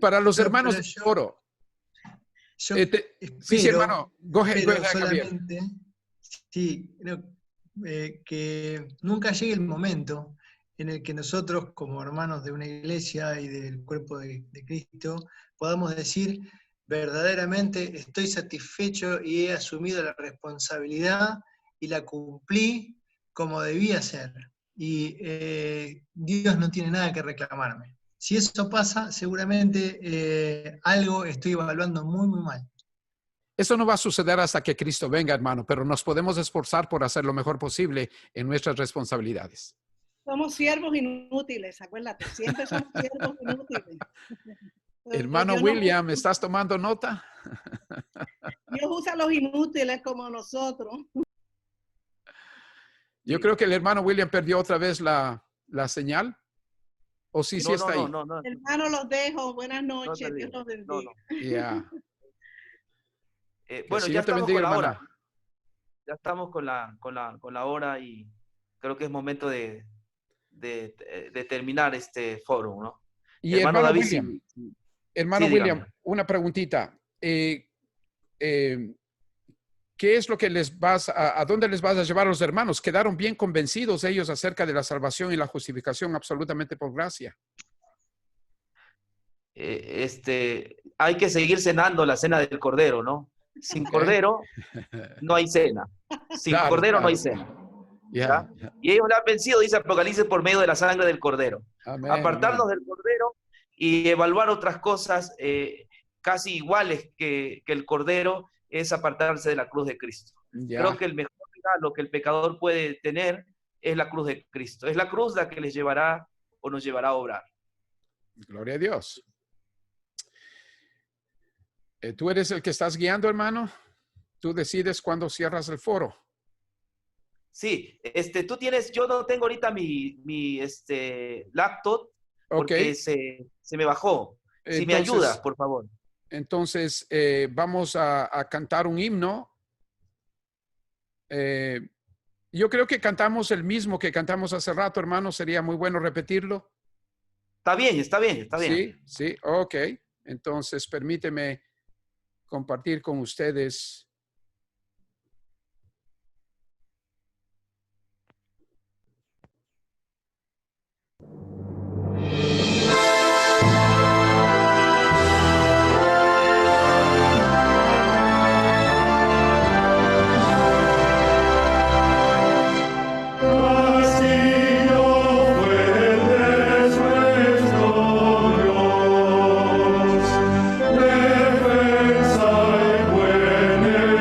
S2: para los hermanos de oro.
S7: Yo
S2: sí, hermano, go ahead,
S7: solamente, sí, que nunca llegue el momento en el que nosotros, como hermanos de una iglesia y del cuerpo de Cristo, podamos decir, verdaderamente estoy satisfecho y he asumido la responsabilidad y la cumplí como debía ser. Y Dios no tiene nada que reclamarme. Si eso pasa, seguramente algo estoy evaluando muy, muy mal.
S2: Eso no va a suceder hasta que Cristo venga, hermano, pero nos podemos esforzar por hacer lo mejor posible en nuestras responsabilidades.
S4: Somos siervos inútiles, acuérdate, siempre somos siervos inútiles.
S2: Hermano William, ¿estás tomando nota?
S4: Dios usa a los inútiles como nosotros.
S2: Yo creo que el hermano William perdió otra vez la señal. ¿O sí está ahí?
S8: No.
S4: Hermano, los dejo. Buenas noches.
S8: No,
S4: Dios los bendiga.
S2: Yeah.
S8: Bueno,
S2: ya estamos con la hora.
S8: Ya estamos con la hora y creo que es momento de terminar este foro, ¿no?
S2: Y hermano David, William, William, una preguntita. ¿Qué es lo que a dónde les vas a llevar a los hermanos? ¿Quedaron bien convencidos ellos acerca de la salvación y la justificación absolutamente por gracia?
S8: Hay que seguir cenando la cena del Cordero, ¿no? Sin Cordero no hay cena. Sin Cordero no hay cena.
S2: Yeah.
S8: Y ellos la han vencido, dice Apocalipsis, por medio de la sangre del Cordero.
S2: Amén,
S8: apartarnos del Cordero y evaluar otras cosas casi iguales que el Cordero es apartarse de la cruz de Cristo.
S2: Yeah.
S8: Creo que el mejor regalo que el pecador puede tener es la cruz de Cristo. Es la cruz la que les llevará o nos llevará a obrar.
S2: Gloria a Dios. ¿Tú eres el que estás guiando, hermano? ¿Tú decides cuándo cierras el foro?
S8: Sí, tú tienes, yo no tengo ahorita mi laptop porque se me bajó. Si me ayudas, por favor.
S2: Entonces, vamos a cantar un himno. Yo creo que cantamos el mismo que cantamos hace rato, hermano. Sería muy bueno repetirlo.
S8: Está bien.
S2: Sí, ok. Entonces, permíteme compartir con ustedes.
S9: Defensa y buen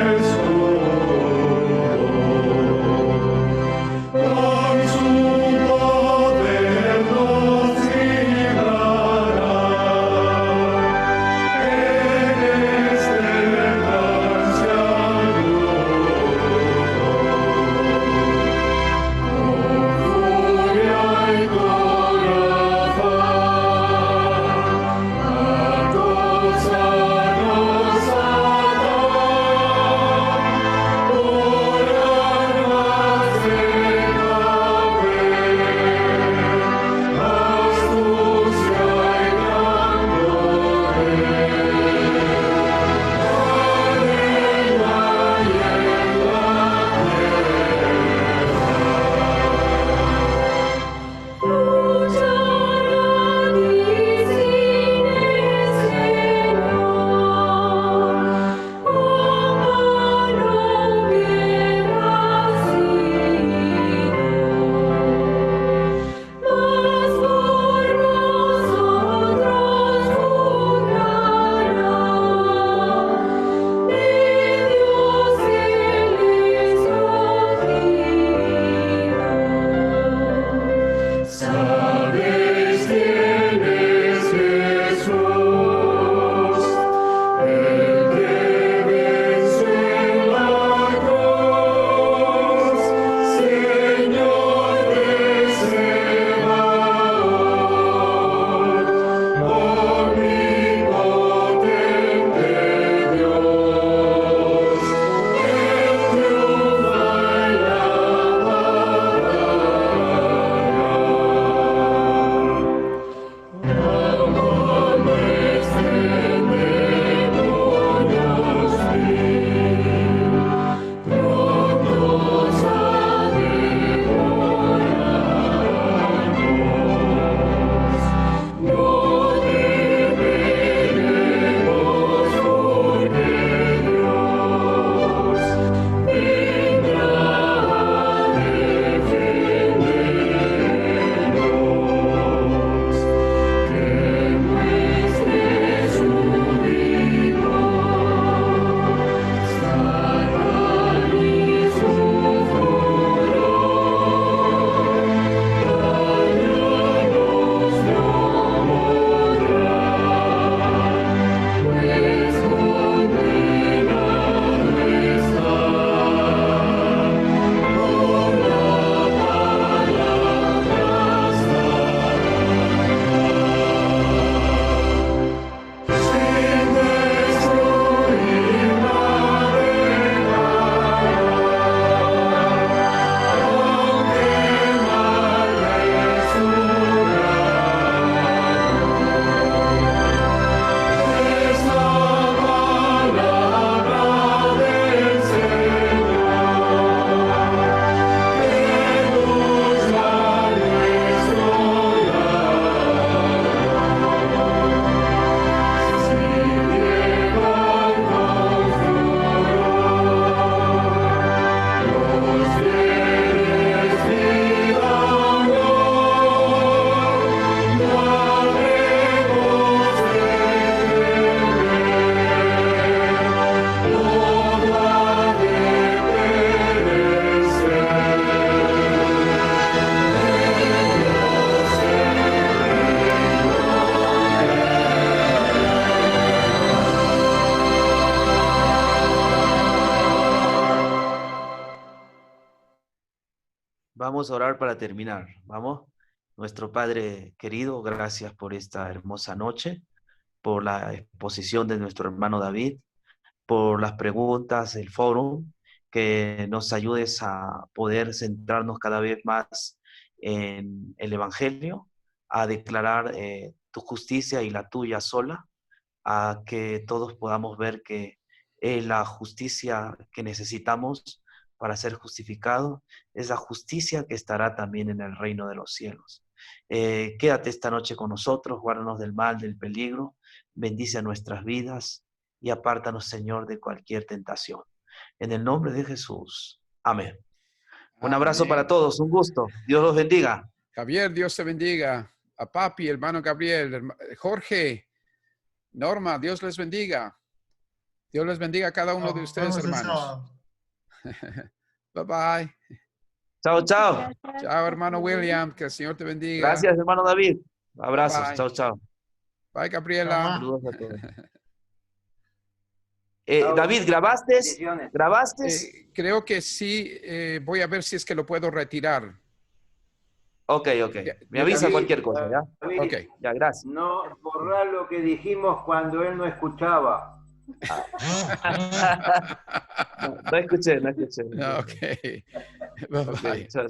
S8: Vamos a orar para terminar. Vamos. Nuestro Padre querido, gracias por esta hermosa noche, por la exposición de nuestro hermano David, por las preguntas del foro, que nos ayudes a poder centrarnos cada vez más en el Evangelio, a declarar tu justicia y la tuya sola, a que todos podamos ver que la justicia que necesitamos para ser justificados es la justicia que estará también en el reino de los cielos. Quédate esta noche con nosotros, guárdanos del mal, del peligro, bendice a nuestras vidas y apártanos, Señor, de cualquier tentación. En el nombre de Jesús. Amén. Un abrazo para todos, un gusto. Dios los bendiga.
S2: Javier, Dios te bendiga. A papi, hermano Gabriel, Jorge, Norma, Dios les bendiga. Dios les bendiga a cada uno de ustedes, hermanos. Bye bye.
S8: Chao, chao.
S2: Chao, hermano William, que el Señor te bendiga.
S8: Gracias, hermano David. Abrazos.
S2: Bye.
S8: Chao, chao.
S2: Bye, Gabriela.
S8: Saludos a todos. David, ¿grabaste? ¿Grabaste?
S2: Creo que sí. Voy a ver si es que lo puedo retirar.
S8: Ok. Me avisa cualquier cosa, ¿ya?
S5: David,
S2: Ok.
S8: Ya, gracias.
S5: No borrar lo que dijimos cuando él no escuchaba.
S8: No escuché.
S2: Ok. Bye bye.
S8: Okay, chao.